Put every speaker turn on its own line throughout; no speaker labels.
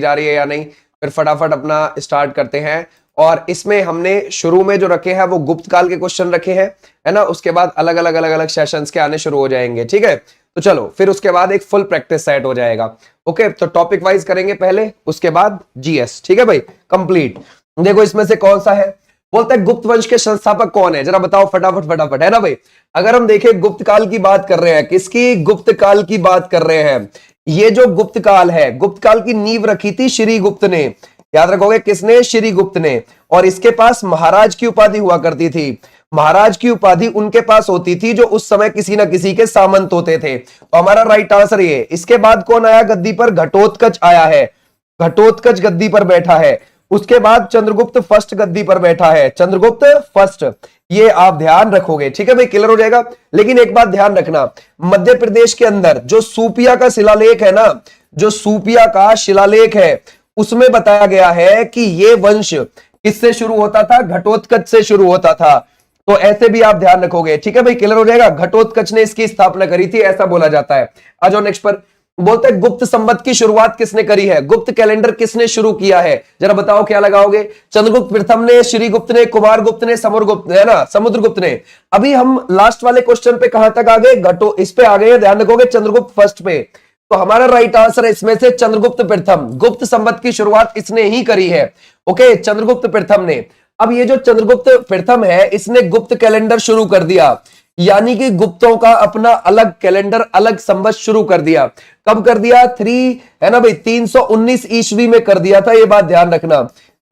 जा रही है या नहीं, फिर फटाफट अपना स्टार्ट करते हैं। और इसमें हमने शुरू में जो रखे हैं वो गुप्त काल के क्वेश्चन रखे हैं, है ना। उसके बाद अलग अलग सेशंस के आने शुरू हो जाएंगे, ठीक है। तो चलो फिर उसके बाद एक फुल प्रैक्टिस सेट हो जाएगा। ओके, तो टॉपिक वाइज करेंगे पहले, उसके बाद जीएस, ठीक है भाई, कंप्लीट। देखो इसमें से कौन सा है, बोलता है गुप्त वंश के संस्थापक कौन है, जरा बताओ फटाफट फटाफट, है ना भाई। अगर हम देखें गुप्त काल की बात कर रहे हैं, किसकी, गुप्त काल की बात कर रहे हैं। ये जो गुप्त काल है, गुप्त काल की नींव रखी थी श्री गुप्त ने, याद रखोगे किसने, श्री गुप्त ने। और इसके पास महाराज की उपाधि हुआ करती थी। महाराज की उपाधि उनके पास होती थी जो उस समय किसी ना किसी के सामंत होते थे। तो हमारा राइट आंसर ये। इसके बाद कौन आया गद्दी पर, घटोत्कच आया है, घटोत्कच गद्दी पर बैठा है। उसके बाद चंद्रगुप्त फर्स्ट गद्दी पर बैठा है, चंद्रगुप्त फर्स्ट, ये आप ध्यान रखोगे, ठीक है भाई, क्लियर हो जाएगा। लेकिन एक बात ध्यान रखना, मध्य प्रदेश के अंदर जो सूपिया का शिलालेख है ना, जो सूपिया का शिलालेख है, उसमें बताया गया है कि ये वंश किससे शुरू होता था, घटोत्कच से शुरू होता था। तो ऐसे भी आप ध्यान रखोगे, ठीक है भाई, क्लियर हो जाएगा। घटोत्कच ने इसकी स्थापना करी थी, ऐसा बोला जाता है। आ जाओ नेक्स्ट पर। बोलते हैं गुप्त संवत की शुरुआत किसने करी है, गुप्त कैलेंडर किसने शुरू किया है, जरा बताओ क्या लगाओगे। चंद्रगुप्त प्रथम ने, श्रीगुप्त ने, कुमारगुप्त ने, समुद्रगुप्त, है ना, समुद्रगुप्त ने। अभी हम लास्ट वाले क्वेश्चन पे कहां तक आ गए, घटो इस पे आ गए, ध्यान रखोगे चंद्रगुप्त फर्स्ट पे। तो हमारा राइट आंसर है इसमें से चंद्रगुप्त प्रथम, गुप्त संवत की शुरुआत इसने ही करी है। ओके, चंद्रगुप्त प्रथम ने। अब ये जो चंद्रगुप्त प्रथम है, इसने गुप्त कैलेंडर शुरू कर दिया, यानी कि गुप्तों का अपना अलग कैलेंडर, अलग संवत शुरू कर दिया। कब कर दिया, 3 है ना भाई, 319 ईस्वी में कर दिया था, ये बात ध्यान रखना,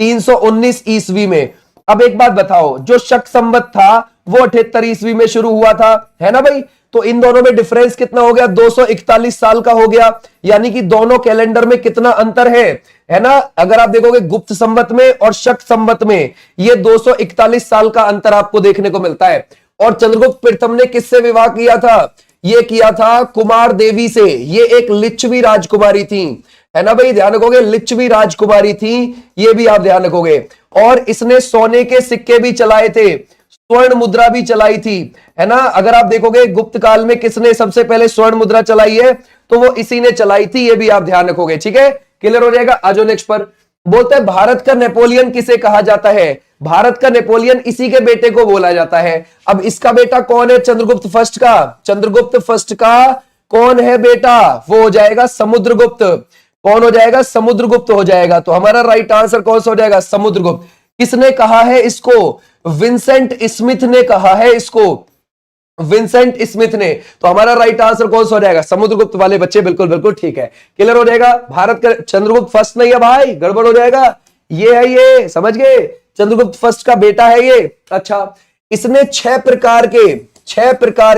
319 ईस्वी में। अब एक बात बताओ, जो शक संवत था वो 78 ईस्वी में शुरू हुआ था, है ना भाई। तो इन दोनों में डिफरेंस कितना हो गया, 241 साल का हो गया, यानी कि दोनों कैलेंडर में कितना अंतर है ना। अगर आप देखोगे गुप्त संवत में और शक संवत में, ये 241 साल का अंतर आपको देखने को मिलता है। और चंद्रगुप्त प्रथम ने किससे विवाह किया था, ये किया था कुमार देवी से, ये एक लिच्छवी राजकुमारी थी, है ना भाई, ध्यान रखोगे, लिच्छवी राजकुमारी थी, ये भी आप ध्यान रखोगे। और इसने सोने के सिक्के भी चलाए थे, स्वर्ण मुद्रा भी चलाई थी, है ना। अगर आप देखोगे गुप्त काल में किसने सबसे पहले स्वर्ण मुद्रा चलाई है, तो वो इसी ने चलाई थी, ये भी आप ध्यान रखोगे, ठीक है, क्लियर हो जाएगा। आज नेक्स्ट पर। बोलते हैं भारत का नेपोलियन किसे कहा जाता है, भारत का नेपोलियन इसी के बेटे को बोला जाता है। अब इसका बेटा कौन है, चंद्रगुप्त फर्स्ट का, चंद्रगुप्त फर्स्ट का कौन है बेटा, वो हो जाएगा समुद्रगुप्त। कौन हो जाएगा, समुद्रगुप्त हो जाएगा। तो हमारा राइट आंसर कौन सा हो जाएगा, समुद्रगुप्त। किसने कहा है इसको, विंसेंट स्मिथ ने कहा है इसको, विंसेंट स्मिथ ने। तो हमारा राइट आंसर कौन सा हो जाएगा, समुद्रगुप्त वाले बच्चे, बिल्कुल बिल्कुल ठीक है, क्लियर हो जाएगा। भारत का चंद्रगुप्त फर्स्ट नहीं है भाई, गड़बड़ हो जाएगा, ये है, ये समझ गए, चंद्रगुप्त फर्स्ट का बेटा है ये। अच्छा, इसने 6 प्रकार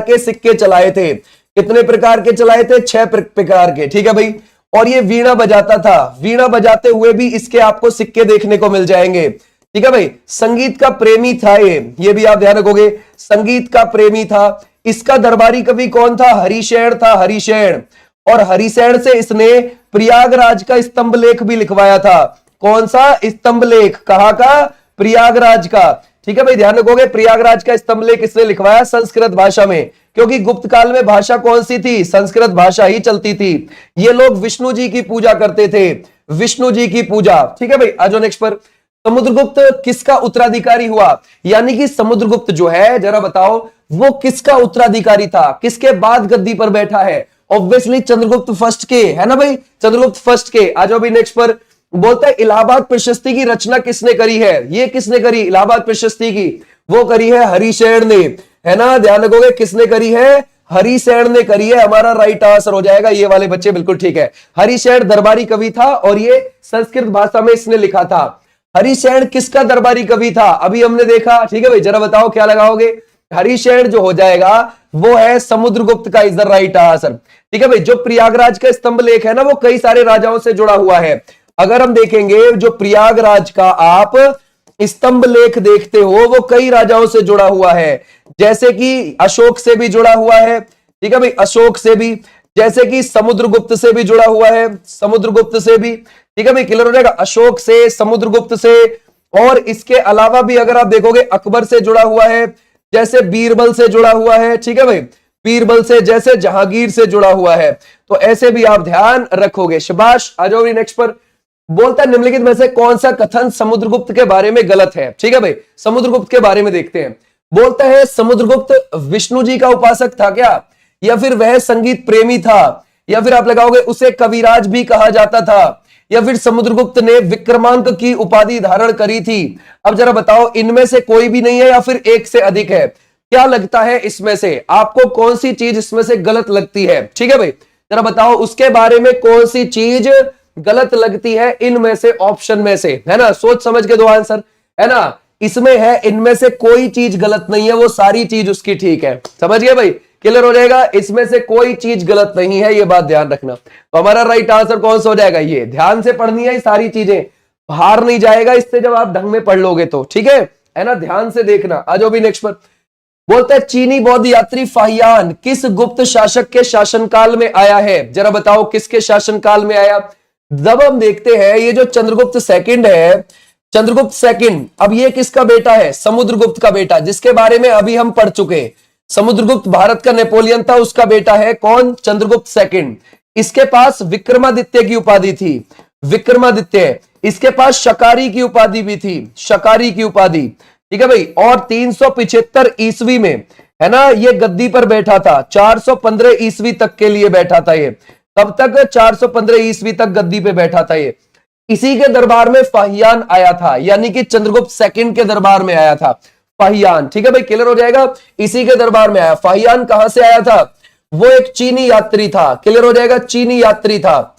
के सिक्के चलाए थे। कितने प्रकार के चलाए थे, 6 प्रकार के, ठीक है भाई। और ये वीणा बजाता था, वीणा बजाते हुए भी इसके आपको सिक्के देखने को मिल जाएंगे, ठीक है भाई। संगीत का प्रेमी था ये भी आप ध्यान रखोगे, संगीत का प्रेमी था। इसका दरबारी कवि कौन था, हरिशैन था, हरिशैन। और हरिशैन से इसने प्रयागराज का स्तंभ लेख भी लिखवाया था। कौन सा स्तंभ लेख, कहां का, प्रयागराज का, ठीक है भाई, ध्यान रखोगे। प्रयागराज का स्तंभ लेख इसने लिखवाया संस्कृत भाषा में, क्योंकि गुप्त काल में भाषा कौन सी थी, संस्कृत भाषा ही चलती थी। ये लोग विष्णु जी की पूजा करते थे, विष्णु जी की पूजा, ठीक है भाई। आज नेक्स्ट पर। समुद्रगुप्त किसका उत्तराधिकारी हुआ, यानी कि समुद्रगुप्त जो है, जरा बताओ वो किसका उत्तराधिकारी था, किसके बाद गद्दी पर बैठा है, ऑब्वियसली चंद्रगुप्त फर्स्ट के, है ना भाई, चंद्रगुप्त फर्स्ट के। आज अभी नेक्स्ट पर। बोलते हैं इलाहाबाद प्रशस्ति की रचना किसने करी है, ये किसने करी, इलाहाबाद प्रशस्ति की, वो करी है हरिशैन ने, है ना, ध्यान रखोगे, किसने करी है, हरिशैन ने करी है। हमारा राइट आंसर हो जाएगा ये वाले बच्चे, बिल्कुल ठीक है। हरिशैन दरबारी कवि था और ये संस्कृत भाषा में इसने लिखा था। हरिशैन किसका दरबारी कवि था, अभी हमने देखा, ठीक है भाई, जरा बताओ क्या लगाओगे। हरिशैन जो हो जाएगा वो है समुद्रगुप्त का, इज द राइट आंसर, ठीक है भाई। जो प्रयागराज का स्तंभ लेख है ना, वो कई सारे राजाओं से जुड़ा हुआ है। अगर हम देखेंगे जो प्रयागराज का आप स्तंभ लेख देखते हो, वो कई राजाओं से जुड़ा हुआ है, जैसे कि अशोक से भी जुड़ा हुआ है, ठीक है भाई, अशोक से भी, जैसे कि समुद्रगुप्त से भी जुड़ा हुआ है, समुद्रगुप्त से भी, ठीक है भाई, क्लियर हो जाएगा, अशोक से, समुद्रगुप्त से। और इसके अलावा भी अगर आप देखोगे अकबर से जुड़ा हुआ है, जैसे बीरबल से जुड़ा हुआ है, ठीक है भाई, बीरबल से, जैसे जहांगीर से जुड़ा हुआ है। तो ऐसे भी आप ध्यान रखोगे। शाबाश, आ जाओ नेक्स्ट पर। बोलता है निम्नलिखित में से कौन सा कथन समुद्रगुप्त के बारे में गलत है। ठीक है भाई, समुद्रगुप्त के बारे में देखते हैं। बोलता है समुद्रगुप्त विष्णु जी का उपासक था क्या, या फिर वह संगीत प्रेमी था, या फिर आप लगाओगे उसे कविराज भी कहा जाता था, या फिर समुद्रगुप्त ने विक्रमांक की उपाधि धारण करी थी। अब जरा बताओ इनमें से कोई भी नहीं है या फिर एक से अधिक है। क्या लगता है इसमें से आपको कौन सी चीज इसमें से गलत लगती है। ठीक है भाई, जरा बताओ उसके बारे में कौन सी चीज गलत लगती है इनमें से, ऑप्शन में से, है ना। सोच समझ के दो आंसर, है ना। इसमें है इनमें से कोई चीज गलत नहीं है, वो सारी चीज उसकी ठीक है। समझ गए भाई, क्लियर हो जाएगा। इसमें से कोई चीज गलत नहीं है, ये बात ध्यान रखना। तो हमारा राइट आंसर कौन सा हो जाएगा, ये। ध्यान से पढ़नी है ये सारी चीजें, हार नहीं जाएगा इससे जब आप ढंग में पढ़ लोगे तो। ठीक है ना, ध्यान से देखना। आ जाओ भी नेक्स्ट पर। बोलता है चीनी बौद्ध यात्री फाहियान किस गुप्त शासक के शासनकाल में आया है। जरा बताओ किसके शासनकाल में आया। जब हम देखते हैं ये जो चंद्रगुप्त सेकंड है, चंद्रगुप्त सेकंड, अब ये किसका बेटा है, समुद्रगुप्त का बेटा, जिसके बारे में अभी हम पढ़ चुके। समुद्रगुप्त भारत का नेपोलियन था, उसका बेटा है कौन, चंद्रगुप्त सेकंड। इसके पास विक्रमादित्य की उपाधि थी, विक्रमादित्य। इसके पास शकारी की उपाधि भी थी, शकारी की उपाधि। ठीक है भाई, और 375 ईस्वी में, है ना, ये गद्दी पर बैठा था। 415 ईस्वी तक के लिए बैठा था ये। कब तक, 415 ईस्वी तक गद्दी पे बैठा था ये। इसी के दरबार में फाहियान आया था, यानी कि चंद्रगुप्त सेकंड के दरबार में आया था फाहियान। ठीक है भाई, क्लियर हो जाएगा। इसी के दरबार में आया। फाहियान कहां से आया था, वो एक चीनी यात्री था। क्लियर हो जाएगा, चीनी यात्री था।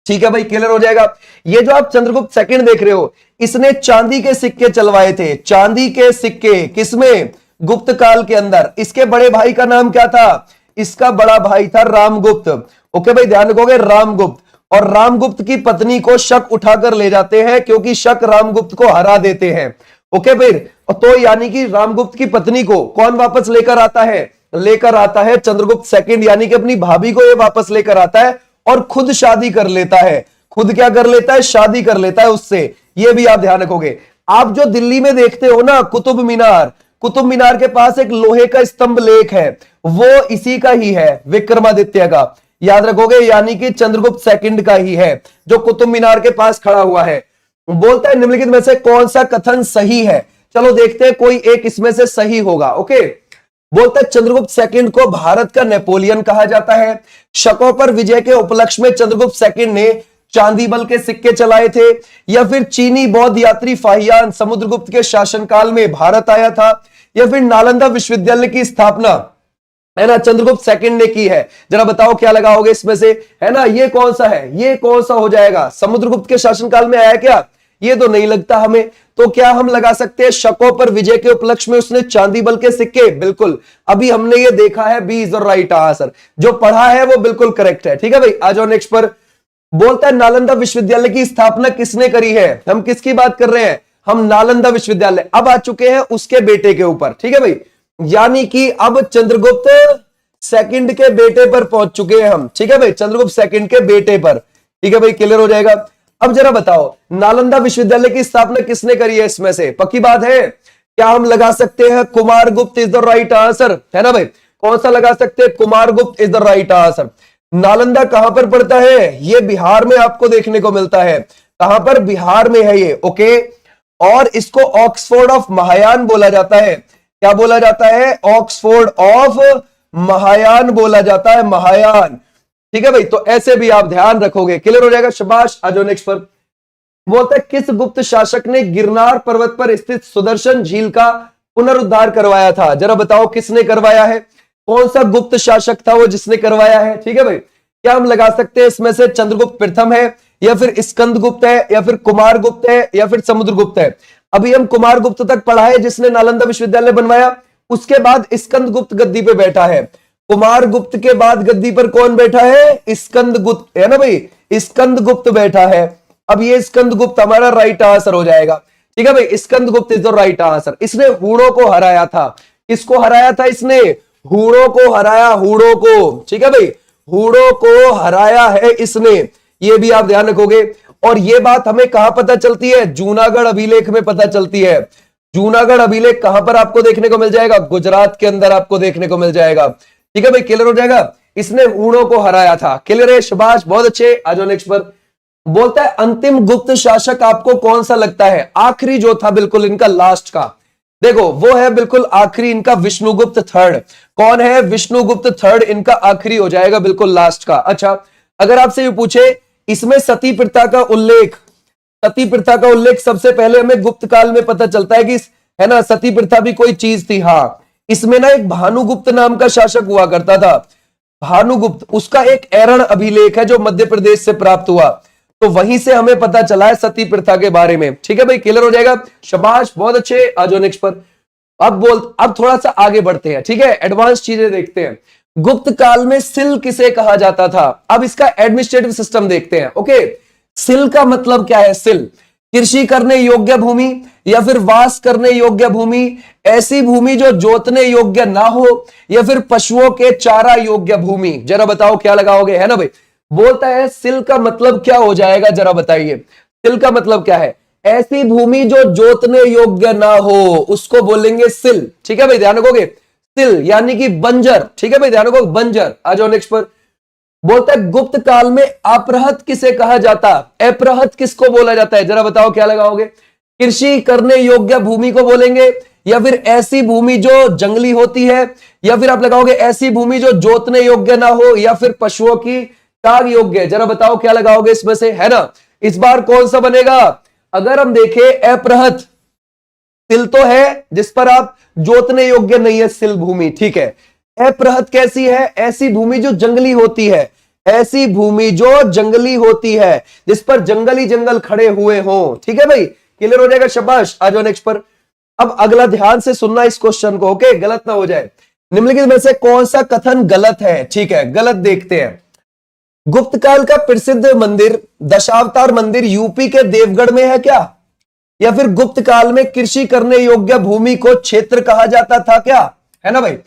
ठीक है भाई, क्लियर हो जाएगा। ये जो आप चंद्रगुप्त सेकंड देख रहे हो, इसने चांदी के सिक्के चलवाए थे, चांदी के सिक्के। किसमें, गुप्त काल के अंदर। इसके बड़े भाई का नाम क्या था, इसका बड़ा भाई था रामगुप्त। ओके भाई, ध्यान रखोगे, रामगुप्त। और रामगुप्त की पत्नी को शक उठाकर ले जाते हैं, क्योंकि शक रामगुप्त को हरा देते हैं। ओके भाई, तो यानी कि रामगुप्त की पत्नी को कौन वापस लेकर आता है, लेकर आता है चंद्रगुप्त सेकंड, यानी कि अपनी भाभी को ये वापस लेकर आता है और खुद शादी कर लेता है। खुद क्या कर लेता है, शादी कर लेता है उससे। ये भी आप ध्यान रखोगे। आप जो दिल्ली में देखते हो ना कुतुब मीनार, कुतुब मीनार के पास एक लोहे का स्तंभ लेख है, वो इसी का ही है, विक्रमादित्य का। याद रखोगे, यानी कि चंद्रगुप्त सेकंड का ही है जो कुतुब मीनार के पास खड़ा हुआ है। बोलता है निम्नलिखित में से कौन सा कथन सही है। चलो देखते हैं, कोई एक इसमें से सही होगा। ओके, बोलता है चंद्रगुप्त सेकंड को भारत का नेपोलियन कहा जाता है। शकों पर विजय के उपलक्ष्य में चंद्रगुप्त सेकंड ने चांदी बल के सिक्के चलाए थे, या फिर चीनी बौद्ध यात्री फाहियान समुद्रगुप्त के शासनकाल में भारत आया था, या फिर नालंदा विश्वविद्यालय की स्थापना, है ना, चंद्रगुप्त सेकंड ने की है। जरा बताओ क्या लगाओगे इसमें से, है ना। ये कौन सा है, ये कौन सा हो जाएगा, समुद्रगुप्त के शासनकाल में आया क्या, ये तो नहीं लगता हमें। तो क्या हम लगा सकते हैं शकों पर विजय के उपलक्ष्य में उसने चांदी बल के सिक्के। बिल्कुल, अभी हमने ये देखा है, B is the right answer. जो पढ़ा है वो बिल्कुल करेक्ट है। ठीक है भाई, आ जाओ नेक्स्ट पर। बोलता है नालंदा विश्वविद्यालय की स्थापना किसने करी है। हम किसकी बात कर रहे हैं, हम नालंदा विश्वविद्यालय। अब आ चुके हैं उसके बेटे के ऊपर। ठीक है भाई, यानी कि अब चंद्रगुप्त सेकंड के बेटे पर पहुंच चुके हैं हम। ठीक है भाई, चंद्रगुप्त सेकंड के बेटे पर। ठीक है भाई, क्लियर हो जाएगा। अब जरा बताओ नालंदा विश्वविद्यालय की स्थापना किसने करी है, इसमें से पक्की बात है। क्या हम लगा सकते हैं Kumaragupta is the right answer, है ना भाई। कौन सा लगा सकते हैं, Kumaragupta is the right answer. Nalanda कहां पर पड़ता है, ये बिहार में आपको देखने को मिलता है। कहां पर, बिहार में है ये। ओके, और इसको ऑक्सफोर्ड ऑफ महायान बोला जाता है। क्या बोला जाता है, ऑक्सफोर्ड ऑफ महायान बोला जाता है, महायान। ठीक है भाई, तो ऐसे भी आप ध्यान रखोगे, क्लियर हो जाएगा। शाबाश, आ जाओ नेक्स्ट पर। बोलता है किस गुप्त शासक ने गिरनार पर्वत पर स्थित सुदर्शन झील का पुनरुद्धार करवाया था। जरा बताओ किसने करवाया है, कौन सा गुप्त शासक था वो जिसने करवाया है। ठीक है भाई, क्या हम लगा सकते हैं इसमें से चंद्रगुप्त प्रथम है, या फिर स्कंदगुप्त है, या फिर कुमारगुप्त है, या फिर समुद्रगुप्त है। अभी हम कुमारगुप्त तक पढ़ा है जिसने नालंदा विश्वविद्यालय बनवाया। उसके बाद स्कंदगुप्त गद्दी पे बैठा है। कुमारगुप्त के बाद गद्दी पर कौन बैठा है, स्कंदगुप्त, है ना भाई, स्कंदगुप्त बैठा है। अब ये स्कंदगुप्त हमारा राइट आंसर हो जाएगा। ठीक है भाई, Skandagupta is the right answer. इसने हूणों को हराया था। किसको हराया था इसने, हूणों को हराया, हूणों को। ठीक है भाई, हूणों को हराया है इसने। ये भी आप ध्यान रखोगे। और ये बात हमें कहां पता चलती है, जूनागढ़ अभिलेख में पता चलती है। जूनागढ़ अभिलेख कहां पर आपको देखने को मिल जाएगा, गुजरात के अंदर आपको देखने को मिल जाएगा। ठीक है भाई, क्लियर हो जाएगा। इसने हूणों को हराया था। क्लियर है, शाबाश, बहुत अच्छे। आ जाओ नेक्स्ट पर। बोलता है अंतिम गुप्त शासक आपको कौन सा लगता है? आखिरी जो था बिल्कुल इनका लास्ट का, देखो वो है बिल्कुल आखिरी इनका विष्णुगुप्त थर्ड। कौन है? विष्णुगुप्त थर्ड इनका आखिरी हो जाएगा बिल्कुल लास्ट का। अच्छा, अगर आपसे ये पूछे इसमें सती प्रथा का उल्लेख, सती प्रथा का उल्लेख सबसे पहले हमें गुप्त काल में पता चलता है कि है ना, सती प्रथा भी कोई चीज थी। हाँ, इसमें ना एक भानुगुप्त नाम का शासक हुआ करता था, भानुगुप्त, उसका एक एरण अभिलेख है जो मध्य प्रदेश से प्राप्त हुआ, तो वहीं से हमें पता चला है सती प्रथा के बारे में। ठीक है भाई, क्लियर हो जाएगा, शाबाश, बहुत अच्छे। आ जाओ नेक्स्ट पर। अब थोड़ा सा आगे बढ़ते हैं, ठीक है, एडवांस चीजें देखते हैं। गुप्त काल में सिल किसे कहा जाता था? अब इसका एडमिनिस्ट्रेटिव सिस्टम देखते हैं। ओके, सिल का मतलब क्या है? सिल कृषि करने योग्य भूमि या फिर वास करने योग्य भूमि, ऐसी भूमि जो जोतने योग्य ना हो, या फिर पशुओं के चारा योग्य भूमि। जरा बताओ क्या लगाओगे, है ना भाई। बोलता है सिल का मतलब क्या हो जाएगा, जरा बताइए। सिल का मतलब क्या है? ऐसी भूमि जो जोतने योग्य ना हो उसको बोलेंगे सिल। ठीक है भाई, ध्यान रखोगे, सिल यानी कि बंजर। ठीक है भाई, ध्यान रखो, बंजर। आ जाओ नेक्स्ट पर। बोलता है गुप्त काल में अपरहत किसे कहा जाता? अपरहत किसको बोला जाता है? जरा बताओ क्या लगाओगे। कृषि करने योग्य भूमि को बोलेंगे, या फिर ऐसी भूमि जो जंगली होती है, या फिर आप लगाओगे ऐसी भूमि जो जोतने योग्य ना हो, या फिर पशुओं की काग योग्य। जरा बताओ क्या लगाओगे इसमें से, है ना। इस बार कौन सा बनेगा? अगर हम देखें अपरहत, सिल तो है जिस पर आप जोतने योग्य नहीं है, सिल भूमि, ठीक है। अपरहत कैसी है? ऐसी भूमि जो जंगली होती है, ऐसी भूमि जो जंगली होती है, जिस पर जंगली जंगल खड़े हुए हों। ठीक है भाई, क्लियर हो जाएगा, शाबाश। आ जाओ नेक्स्ट पर। अब अगला ध्यान से सुनना इस क्वेश्चन को, ओके, गलत ना हो जाए। निम्नलिखित में से कौन सा कथन गलत है? ठीक है, गलत देखते हैं। गुप्त काल का प्रसिद्ध मंदिर दशावतार मंदिर यूपी के देवगढ़ में है क्या? या फिर गुप्त काल में कृषि करने योग्य भूमि को क्षेत्र कहा जाता था क्या? है ना भाई।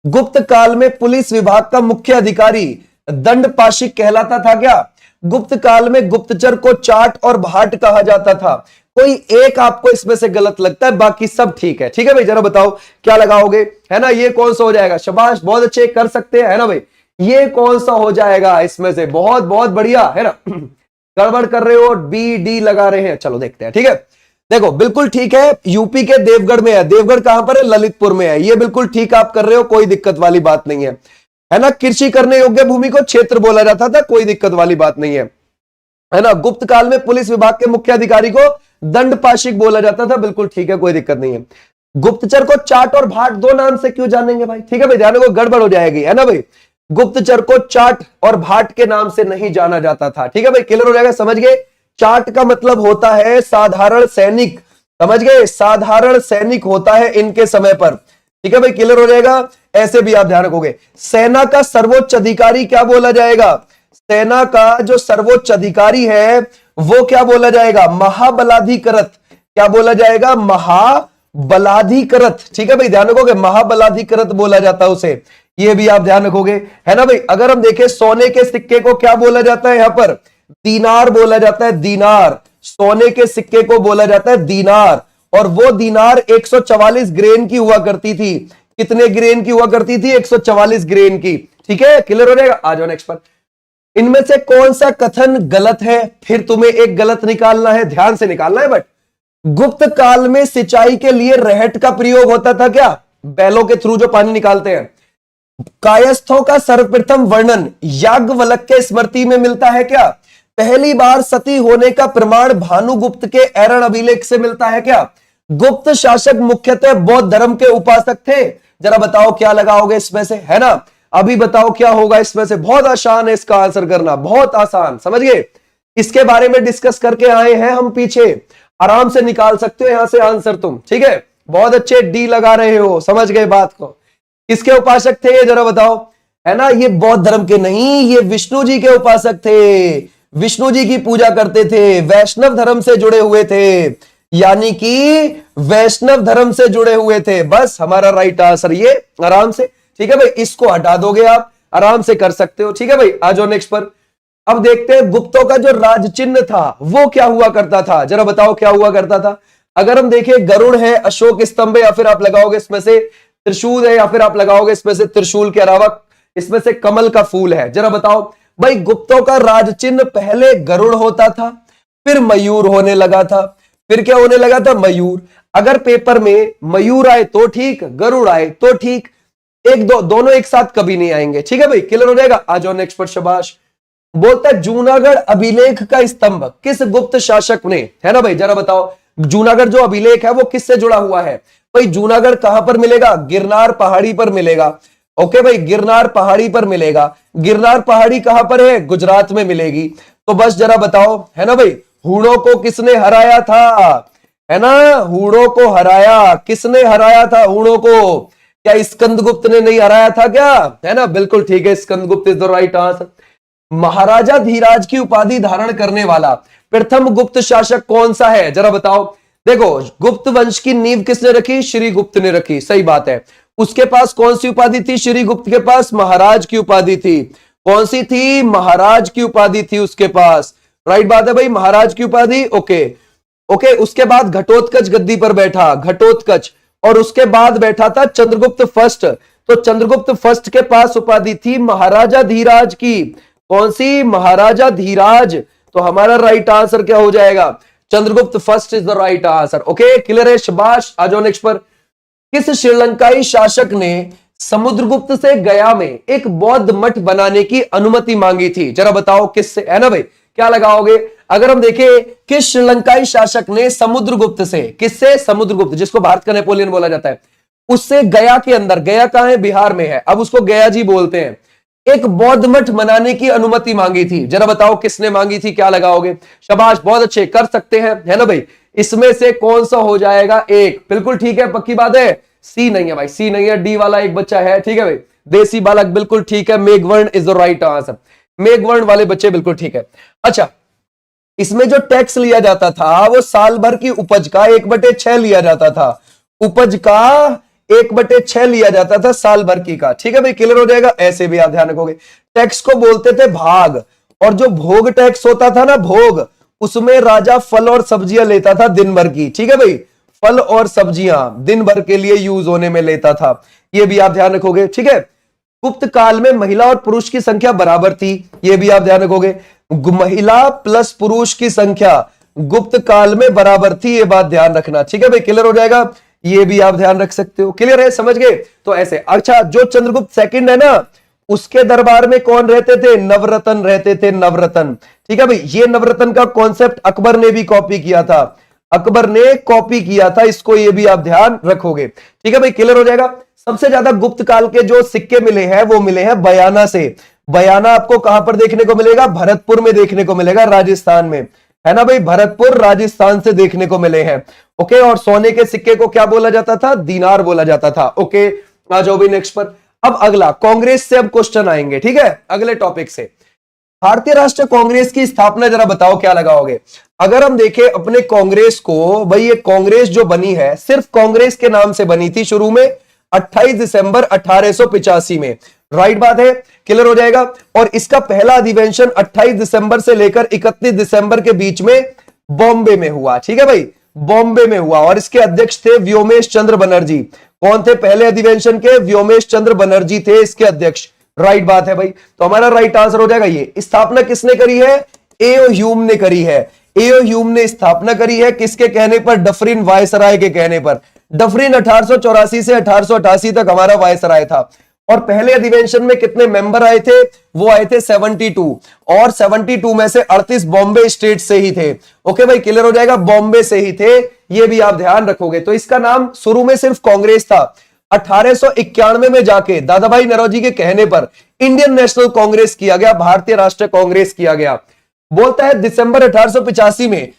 गुप्त काल में पुलिस विभाग का मुख्य अधिकारी दंडपाशिक कहलाता था क्या? गुप्त काल में गुप्तचर को चाट और भाट कहा जाता था। कोई एक आपको इसमें से गलत लगता है, बाकी सब ठीक है। ठीक है भाई, जरा बताओ क्या लगाओगे, है ना। ये कौन सा हो जाएगा? शाबाश, बहुत अच्छे, कर सकते हैं, है ना भाई। ये कौन सा हो जाएगा इसमें से? बहुत बहुत बढ़िया, है ना। गड़बड़ कर रहे हो, बी डी लगा रहे हैं, चलो देखते हैं। ठीक है, देखो बिल्कुल ठीक है, यूपी के देवगढ़ में है। देवगढ़ कहां पर है? ललितपुर में है। ये बिल्कुल ठीक आप कर रहे हो, कोई दिक्कत वाली बात नहीं है ना। कृषि करने योग्य भूमि को क्षेत्र बोला जाता था, कोई दिक्कत वाली बात नहीं है ना। गुप्त काल में पुलिस विभाग के मुख्य अधिकारी को दंडपाशिक बोला जाता था, बिल्कुल ठीक है, कोई दिक्कत नहीं है। गुप्तचर को चाट और भाट दो नाम से क्यों जानेंगे भाई? ठीक है भाई, ध्यान को गड़बड़ हो जाएगी, है ना भाई। गुप्तचर को चाट और भाट के नाम से नहीं जाना जाता था। ठीक है भाई, क्लियर हो जाएगा, समझ गए। चाट का मतलब होता है साधारण सैनिक, समझ गए, साधारण सैनिक होता है इनके समय पर। ठीक है भाई, क्लियर हो जाएगा। ऐसे भी आप ध्यान रखोगे। सेना का सर्वोच्च अधिकारी क्या बोला जाएगा? सेना का जो सर्वोच्च अधिकारी है वो क्या बोला जाएगा? महाबलाधिकृत। क्या बोला जाएगा? महाबलाधिकृत। ठीक है भाई, ध्यान रखोगे, महाबलाधिकृत बोला जाता है उसे, ये भी आप ध्यान रखोगे, है ना भाई। अगर हम देखें सोने के सिक्के को क्या बोला जाता है? यहां पर दीनार बोला जाता है, दीनार। सोने के सिक्के को बोला जाता है दीनार, और वो दीनार 144 ग्रेन की हुआ करती थी। कितने ग्रेन की हुआ करती थी? 144 ग्रेन की। ठीक है, क्लियर हो जाएगा। आ जाओ नेक्स्ट पर। इनमें से कौन सा कथन गलत है? फिर तुम्हें एक गलत निकालना है, ध्यान से निकालना है। बट गुप्त काल में सिंचाई के लिए रहट का प्रयोग होता था क्या? बैलों के थ्रू जो पानी निकालते हैं। कायस्थों का सर्वप्रथम वर्णन याज्ञवल्क्य के स्मृति में मिलता है क्या? पहली बार सती होने का प्रमाण भानुगुप्त के एरण अभिलेख से मिलता है क्या? गुप्त शासक मुख्यतः बौद्ध धर्म के उपासक थे। जरा बताओ क्या लगाओगे इसमें से, है ना। अभी बताओ क्या होगा इसमें से। बहुत आसान है इसका आंसर करना, बहुत आसान, समझ गए। इसके बारे में डिस्कस करके आए हैं हम पीछे, आराम से निकाल सकते हो यहां से आंसर तुम। ठीक है, बहुत अच्छे, डी लगा रहे हो, समझ गए बात को। किसके उपासक थे ये जरा बताओ, है ना। ये बौद्ध धर्म के नहीं, ये विष्णु जी के उपासक थे, विष्णु जी की पूजा करते थे, वैष्णव धर्म से जुड़े हुए थे, यानी कि वैष्णव धर्म से जुड़े हुए थे। बस हमारा राइट आंसर ये, आराम से। ठीक है भाई, इसको हटा दोगे आप, आराम से कर सकते हो। ठीक है भाई, आ जाओ नेक्स्ट पर। अब देखते हैं गुप्तों का जो राज चिन्ह था वो क्या हुआ करता था। जरा बताओ क्या हुआ करता था। अगर हम देखें, गरुड़ है, अशोक स्तंभ है, या फिर आप लगाओगे इसमें से त्रिशूल है, या फिर आप लगाओगे इसमें से त्रिशूल के अलावा इसमें से कमल का फूल है। जरा बताओ, भाई गुप्तों का राज चिन्ह पहले गरुड़ होता था, फिर मयूर होने लगा था, फिर क्या होने लगा था, मयूर। अगर पेपर में मयूर आए तो ठीक, गरुड़ आए तो ठीक, दोनों एक साथ कभी नहीं आएंगे। ठीक है भाई, क्लियर हो जाएगा। आ जाओ नेक्स्ट पर, शाबाश। बोलता है जूनागढ़ अभिलेख का स्तंभ किस गुप्त शासक ने, है ना भाई, जरा बताओ जूनागढ़ जो अभिलेख है वो किससे जुड़ा हुआ है। भाई जूनागढ़ कहां पर मिलेगा, गिरनार पहाड़ी पर मिलेगा। ओके भाई, गिरनार पहाड़ी पर मिलेगा। गिरनार पहाड़ी कहां पर है, गुजरात में मिलेगी। तो बस जरा बताओ, है ना भाई, हूणों को किसने हराया था, है ना, हूणों को हराया, किसने हराया था हूणों को, क्या स्कंदगुप्त ने नहीं हराया था क्या, है ना, बिल्कुल ठीक है, Skandagupta is the right answer. महाराजा धीराज की उपाधि धारण करने वाला प्रथम गुप्त शासक कौन सा है, जरा बताओ। देखो गुप्त वंश की नींव किसने रखी, श्री गुप्त ने रखी, सही बात है। उसके पास कौन सी उपाधि थी, श्री गुप्त के पास महाराज की उपाधि थी। कौन सी थी, महाराज की उपाधि थी उसके पास, राइट बात है भाई, महाराज की उपाधि। ओके ओके, उसके बाद घटोत्कच गद्दी पर बैठा, घटोत्कच, और उसके बाद बैठा था चंद्रगुप्त फर्स्ट। तो चंद्रगुप्त फर्स्ट के पास उपाधि थी महाराजा धीराज की, कौन सी, महाराजा धीराज। तो हमारा राइट आंसर क्या हो जाएगा, Chandragupta first is the right answer. Okay clear है, शाबाश। आ जाओ नेक्स्ट पर। किस श्रीलंकाई शासक ने समुद्रगुप्त से गया में एक बौद्ध मठ बनाने की अनुमति मांगी थी, जरा बताओ किससे, है ना भाई, क्या लगाओगे। अगर हम देखें किस श्रीलंकाई शासक ने समुद्रगुप्त से, किससे, समुद्रगुप्त जिसको भारत का नेपोलियन बोला जाता है, उससे गया के अंदर, गया कहां है, बिहार में है, अब उसको गया जी बोलते हैं, एक बौद्ध मठ बनाने की अनुमति मांगी थी। जरा बताओ किसने मांगी थी, क्या लगाओगे। शाबाश, बहुत अच्छे, कर सकते हैं, है ना भाई। इसमें से कौन सा हो जाएगा, एक, बिल्कुल ठीक है, पक्की बात है। सी नहीं है भाई, सी नहीं है, डी वाला एक बच्चा है, ठीक है भाई, देसी बालक, बिल्कुल ठीक है, Meghavarna is the right answer. Meghavarna वाले बच्चे बिल्कुल ठीक है। अच्छा, इसमें जो टैक्स लिया जाता था वो साल भर की उपज का 1/6 लिया जाता था, उपज का 1/6 लिया जाता था साल भर की का। ठीक है भाई, क्लियर हो जाएगा। ऐसे भी आप ध्यान रखोगे, टैक्स को बोलते थे भाग, और जो भोग टैक्स होता था ना, भोग, उसमें राजा फल और सब्जियां लेता था दिन भर की। ठीक है भाई, फल और सब्जियां दिन भर के लिए यूज होने में लेता था, ये भी आप ध्यान रखोगे। ठीक है, गुप्त काल में महिला और पुरुष की संख्या बराबर थी, ये भी आप ध्यान रखोगे। महिला प्लस पुरुष की संख्या गुप्त काल में बराबर थी, ये बात ध्यान रखना। ठीक है भाई, क्लियर हो जाएगा, ये भी आप ध्यान रख सकते हो। क्लियर है, समझ गए। तो ऐसे, अच्छा, जो चंद्रगुप्त सेकंड है ना, उसके दरबार में कौन रहते थे, नवरत्न रहते थे, नवरत्न। ठीक है भाई, ये नवरत्न का कॉन्सेप्ट अकबर ने भी कॉपी किया था, अकबर ने कॉपी किया था इसको, ये भी आप ध्यान रखोगे। ठीक है भाई, क्लियर हो जाएगा। सबसे ज्यादा गुप्त काल के जो सिक्के मिले हैं वो मिले हैं बयाना से। बयाना आपको कहां पर देखने को मिलेगा, भरतपुर में देखने को मिलेगा, राजस्थान में, है ना भाई, भरतपुर राजस्थान से देखने को मिले हैं। ओके, और सोने के सिक्के को क्या बोला जाता था, दीनार बोला जाता था। ओके, आ जाओ भाई नेक्स्ट पर। अब अगला कांग्रेस से अब क्वेश्चन आएंगे, ठीक है, अगले टॉपिक से। भारतीय राष्ट्रीय कांग्रेस की स्थापना जरा बताओ, क्या लगाओगे। अगर हम देखें अपने कांग्रेस को, भाई ये कांग्रेस जो बनी है सिर्फ कांग्रेस के नाम से बनी थी शुरू में, 28 दिसंबर 1885 में, राइट बात है, क्लियर हो जाएगा। और इसका पहला अधिवेशन 28 दिसंबर से लेकर 31 दिसंबर के बीच में बॉम्बे में हुआ। ठीक है भाई, बॉम्बे में हुआ, और इसके अध्यक्ष थे व्योमेश चंद्र बनर्जी। कौन थे पहले अधिवेशन के, व्योमेश चंद्र बनर्जी थे इसके अध्यक्ष, राइट बात है भाई। तो हमारा राइट आंसर हो जाएगा ये। स्थापना किसने करी है, एओ ह्यूम ने करी है। एओ ह्यूम ने स्थापना करी है, किसके कहने पर, डफरिन वायसराय के कहने पर। डफरिन 1884 से 1888 तक हमारा वायसराय था। और पहले अधिवेशन में कितने मेंबर आए थे, वो आए थे 72, और 72 में से 38 बॉम्बे स्टेट से ही थे। ओके भाई, क्लियर हो जाएगा, बॉम्बे से ही थे, ये भी आप ध्यान रखोगे। तो इसका नाम शुरू में सिर्फ कांग्रेस था, 1891 में जाके दादा भाई नौरोजी के कहने पर इंडियन नेशनल कांग्रेस किया गया, भारतीय राष्ट्रीय कांग्रेस किया गया। बोलता है दिसंबर 1885 में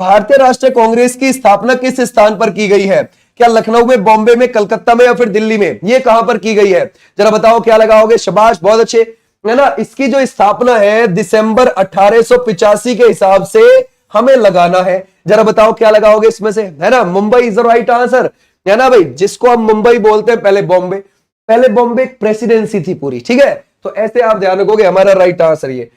भारतीय राष्ट्रीय कांग्रेस की स्थापना किस स्थान पर की गई है, क्या लखनऊ में, बॉम्बे में, कलकत्ता में, या फिर दिल्ली में, ये कहां पर की गई है, जरा बताओ क्या लगाओगे। शाबाश, बहुत अच्छे, है ना। इसकी जो स्थापना है दिसंबर 1885 के हिसाब से हमें लगाना है, जरा बताओ क्या लगाओगे इसमें से, है ना। Mumbai is the right answer, है ना भाई, जिसको हम मुंबई बोलते हैं, पहले बॉम्बे, पहले बॉम्बे एक प्रेसिडेंसी थी पूरी। ठीक है, तो ऐसे आप ध्यान रखोगे, हमारा राइट आंसर ये।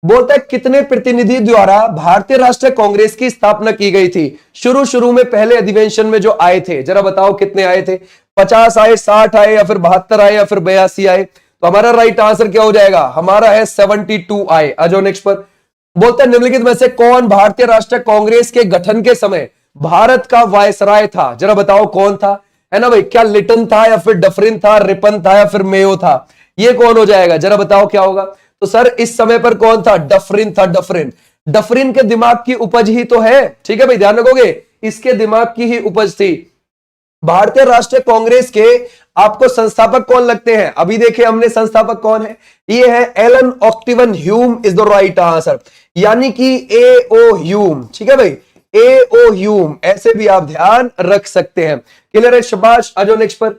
बोलता है कितने प्रतिनिधि द्वारा भारतीय राष्ट्रीय कांग्रेस की स्थापना की गई थी, शुरू में पहले अधिवेशन में जो आए थे, जरा बताओ कितने आए थे, 50 आए, 60 आए, या फिर 72 आए, या फिर 82 आए। तो हमारा राइट आंसर क्या हो जाएगा, हमारा है 72I। आ जाओ नेक्स्ट पर। बोलते हैं निम्नलिखित में से कौन भारतीय राष्ट्रीय कांग्रेस के गठन के समय भारत का वायसराय था, जरा बताओ कौन था, है ना भाई। क्या लिटन था या फिर डफरिन था, रिपन था या फिर मेयो था, ये कौन हो जाएगा, जरा बताओ क्या होगा। तो सर इस समय पर कौन था, डफरिन था। डफरिन, डफरिन के दिमाग की उपज ही तो है, ठीक है भाई, ध्यान रखोगे, इसके दिमाग की ही उपज थी। भारतीय राष्ट्रीय कांग्रेस के आपको संस्थापक कौन लगते हैं, अभी देखे हमने संस्थापक कौन है, ये है Allan Octavian Hume is the right answer, यानी कि A.O. ह्यूम, ठीक है भाई, A.O. ह्यूम, ऐसे भी आप ध्यान रख सकते हैं। क्लियर है, शाबाश। आ जाओ नेक्स्ट पर।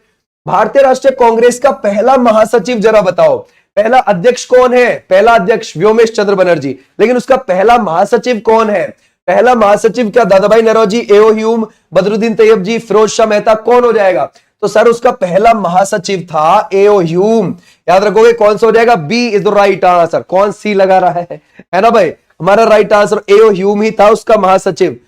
भारतीय राष्ट्रीय कांग्रेस का पहला महासचिव जरा बताओ, पहला अध्यक्ष कौन है, पहला अध्यक्ष व्योमेश चंद्र बनर्जी, लेकिन उसका पहला महासचिव कौन है, पहला महासचिव क्या दादाभाई नौरोजी, A.O. ह्यूम, बदरुद्दीन तैयब जी, फिरोज शाह मेहता, कौन हो जाएगा। तो सर उसका पहला महासचिव था A.O. ह्यूम, याद रखोगे कौन सा हो जाएगा, B is the right answer. कौन सी लगा रहा है ना भाई, हमारा राइट आंसर A.O. ह्यूम ही था उसका महासचिव।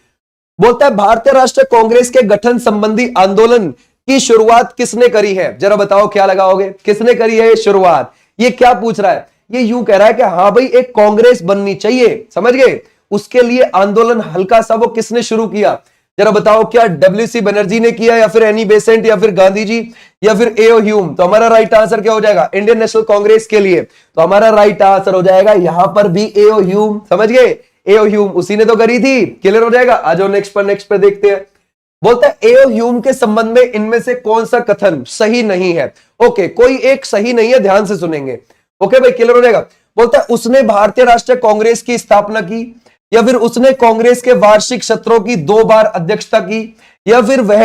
बोलता है भारतीय राष्ट्रीय कांग्रेस के गठन संबंधी आंदोलन की शुरुआत किसने करी है, जरा बताओ क्या लगाओगे, किसने करी है ये शुरुआत। ये क्या पूछ रहा है, ये यूं कह रहा है कि हाँ भाई एक कांग्रेस बननी चाहिए, समझ गए, उसके लिए आंदोलन हल्का सा वो किसने शुरू किया, जरा बताओ। क्या WC बनर्जी ने किया या फिर एनी बेसेंट या फिर गांधी जी या फिर A.O. ह्यूम। तो हमारा राइट आंसर क्या हो जाएगा, इंडियन नेशनल कांग्रेस के लिए तो हमारा राइट आंसर हो जाएगा यहां पर भी A.O. ह्यूम, समझ गए, A.O. ह्यूम उसी ने तो करी थी। क्लियर हो जाएगा। आ जाओ नेक्स्ट पर देखते हैं। बोलता है A.O. ह्यूम के संबंध में इनमें से कौन सा कथन सही नहीं है। ओके, कोई एक सही नहीं है, ध्यान से सुनेंगे। ओके भाई, क्लियर हो जाएगा। बोलता है उसने भारतीय राष्ट्रीय कांग्रेस की स्थापना की, या फिर उसने कांग्रेस के वार्षिक सत्रों की 2 बार अध्यक्षता की, या फिर वह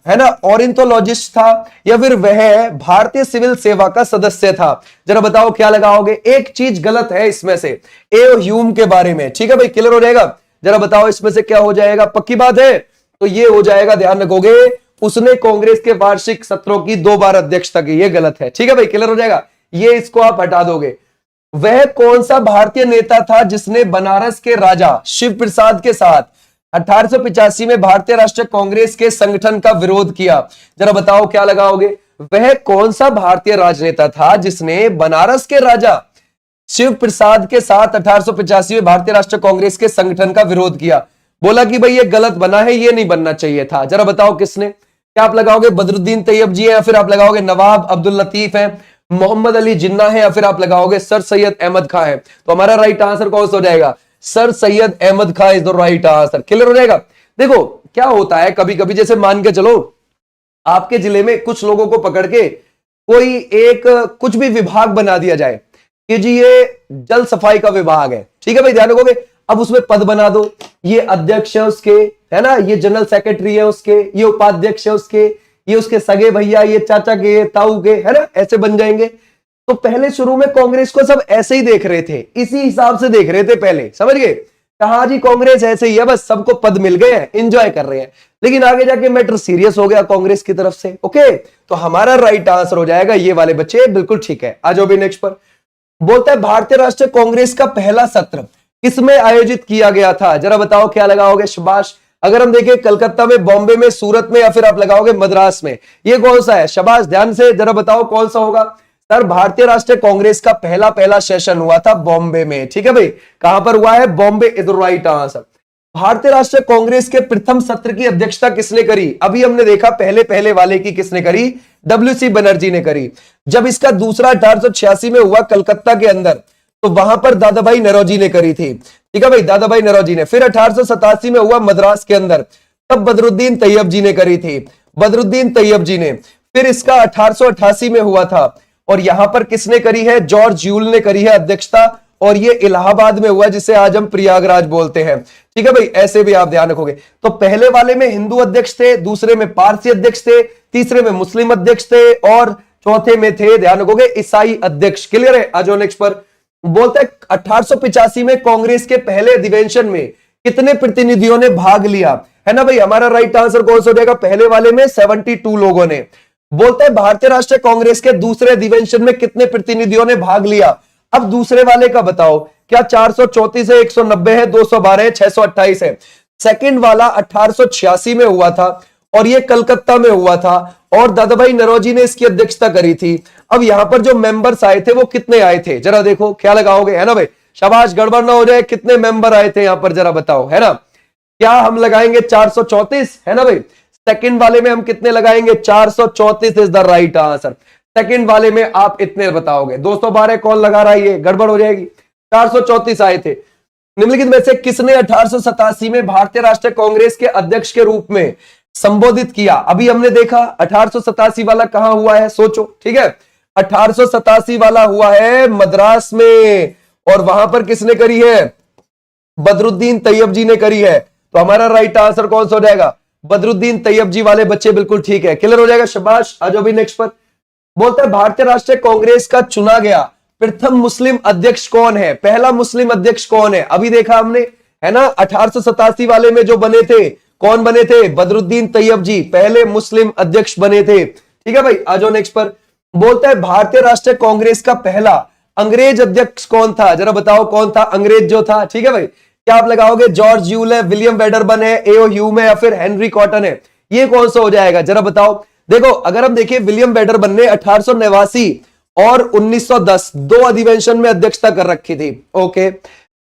है ना ऑर्निथोलॉजिस्ट था, या फिर वह भारतीय सिविल सेवा का सदस्य था। जरा बताओ क्या लगाओगे, एक चीज गलत है इसमें से A.O. ह्यूम के बारे में, ठीक है भाई, क्लियर हो जाएगा। जरा बताओ इसमें से क्या हो जाएगा, पक्की बात है, तो ये हो जाएगा, ध्यान रखोगे, उसने कांग्रेस के वार्षिक सत्रों की 2 बार अध्यक्षता की, ये गलत है, ठीक है भाई, क्लियर हो जाएगा, ये इसको आप हटा दोगे। वह कौन सा भारतीय नेता था जिसने बनारस के राजा शिव प्रसाद के साथ 1885 में भारतीय राष्ट्रीय कांग्रेस के संगठन का विरोध किया, जरा बताओ क्या लगाओगे। वह कौन सा भारतीय राजनेता था जिसने बनारस के राजा शिव प्रसाद के साथ 1885 में भारतीय राष्ट्रीय कांग्रेस के संगठन का विरोध किया। बोला कि भाई ये गलत बना है, ये नहीं बनना चाहिए था, जरा बताओ किसने। क्या आप लगाओगे बदरुद्दीन तैयब जी है, या फिर आप लगाओगे नवाब अब्दुल लतीफ है, मोहम्मद अली जिन्ना है, या फिर आप लगाओगे सर सैयद अहमद खां है। तो हमारा राइट आंसर कौन सा हो जाएगा, Sir Syed Ahmed Khan is the right answer. Clear हो जाएगा। देखो क्या होता है कभी कभी, जैसे मान के चलो आपके जिले में कुछ लोगों को पकड़ के कोई एक कुछ भी विभाग बना दिया जाए कि जी ये जल सफाई का विभाग है, ठीक है भाई, ध्यान रखोगे। अब उसमें पद बना दो, ये अध्यक्ष है उसके, है ना, ये जनरल सेक्रेटरी है उसके, ये उपाध्यक्ष है उसके, ये उसके सगे भैया, ये चाचा के, ताऊ के, है ना, ऐसे बन जाएंगे। तो पहले शुरू में कांग्रेस को सब ऐसे ही देख रहे थे, इसी हिसाब से देख रहे थे पहले, समझ गए, कहा जी कांग्रेस ऐसे ही है, बस सबको पद मिल गए हैं, एंजॉय कर रहे हैं। लेकिन आगे जाके मैटर सीरियस हो गया कांग्रेस की तरफ से। ओके, तो हमारा राइट आंसर हो जाएगा ये वाले बच्चे, बिल्कुल ठीक है। आ जाओ भी नेक्स्ट पर। बोलता है भारतीय राष्ट्रीय कांग्रेस का पहला सत्र किसमें आयोजित किया गया था, जरा बताओ क्या लगाओगे। शाबाश। अगर हम देखें कलकत्ता में, बॉम्बे में, सूरत में, या फिर आप लगाओगे मद्रास में, ये कौन सा है। शाबाश, ध्यान से जरा बताओ कौन सा होगा। सर भारतीय राष्ट्रीय कांग्रेस का पहला सेशन हुआ था बॉम्बे में, ठीक है भाई, कहां पर हुआ है, Bombay is the right answer. भारतीय राष्ट्रीय कांग्रेस के प्रथम सत्र की अध्यक्षता किसने करी, अभी हमने देखा पहले वाले की किसने करी, WC बनर्जी ने करी। जब इसका दूसरा 1886 में हुआ कलकत्ता के अंदर, तो वहां पर दादाभाई नौरोजी ने करी थी, ठीक है भाई, दादाभाई नौरोजी ने। फिर 1887 में हुआ मद्रास के अंदर, तब बदरुद्दीन तैयब जी ने करी थी, बदरुद्दीन तैयब जी ने। फिर इसका 1888 में हुआ था, और यहां पर किसने करी है, जॉर्ज यूल ने करी है अध्यक्षता, और ये इलाहाबाद में हुआ जिसे आज हम प्रयागराज बोलते हैं, ठीक है भाई, ऐसे भी आप ध्यान रखोगे। तो पहले वाले में हिंदू अध्यक्ष थे, दूसरे में पारसी अध्यक्ष थे, तीसरे में मुस्लिम अध्यक्ष थे, और चौथे में थे, ध्यान रखोगे, ईसाई अध्यक्ष। क्लियर है। आ जाओ नेक्स्ट पर। बोलते हैं 1885 में कांग्रेस के पहले अधिवेशन में कितने प्रतिनिधियों ने भाग लिया, है ना भाई, हमारा राइट आंसर कौन सा हो जाएगा, पहले वाले में 72 लोगों ने। बोलते हैं भारतीय राष्ट्रीय कांग्रेस के दूसरे अधिवेशन में कितने प्रतिनिधियों ने भाग लिया। अब दूसरे वाले का बताओ, क्या 434 है, 190 है, 212 है, 628 है। सेकंड वाला 1886 में हुआ था, और ये कलकत्ता में हुआ था, और दादाभाई नौरोजी ने इसकी अध्यक्षता करी थी। अब यहां पर जो मेंबर्स आए थे वो कितने आए थे, जरा देखो, क्या लगाओगे, है ना भाई, शाबाश, गड़बड़ ना हो जाए, कितने मेंबर आए थे यहां पर, जरा बताओ, है ना, क्या हम लगाएंगे 434, है ना भाई। सेकंड वाले में हम कितने लगाएंगे, 434 is the right answer. Second वाले में आप इतने बताओगे, 212 कौन लगा रहा है, ये गड़बड़ हो जाएगी, 434 आए थे। निम्नलिखित में से किसने 1887 में भारतीय राष्ट्रीय कांग्रेस के अध्यक्ष के रूप में संबोधित किया। अभी हमने देखा 1887 वाला कहां हुआ है, सोचो, ठीक है, 1887 वाला हुआ है मद्रास में, और वहां पर किसने करी है, बदरुद्दीन तैयब जी ने करी है। तो हमारा राइट आंसर कौन सा हो जाएगा, बदरुद्दीन तैयब जी वाले बच्चे, बिल्कुल ठीक है, क्लियर हो जाएगा, शाबाश। आज अभी नेक्स्ट पर बोलता है भारतीय राष्ट्रीय कांग्रेस का चुना गया प्रथम मुस्लिम अध्यक्ष कौन है, पहला मुस्लिम अध्यक्ष कौन है। अभी देखा हमने, है ना, 1887 वाले में जो बने थे, कौन बने थे, बदरुद्दीन तैयब जी पहले मुस्लिम अध्यक्ष बने थे, ठीक है भाई। आज नेक्स्ट पर बोलता है भारतीय राष्ट्रीय कांग्रेस का पहला अंग्रेज अध्यक्ष कौन था, जरा बताओ कौन था अंग्रेज जो था, ठीक है भाई। क्या आप लगाओगे, जॉर्ज यूल है, विलियम वेडरबर्न है, एओ ह्यूम है, या फिर हेनरी कॉटन है, ये कौन सा हो जाएगा, जरा बताओ। देखो, अगर हम देखिए, विलियम वेडरबर्न ने 1889 और 1910 दो अधिवेशन में अध्यक्षता कर रखी थी, ओके।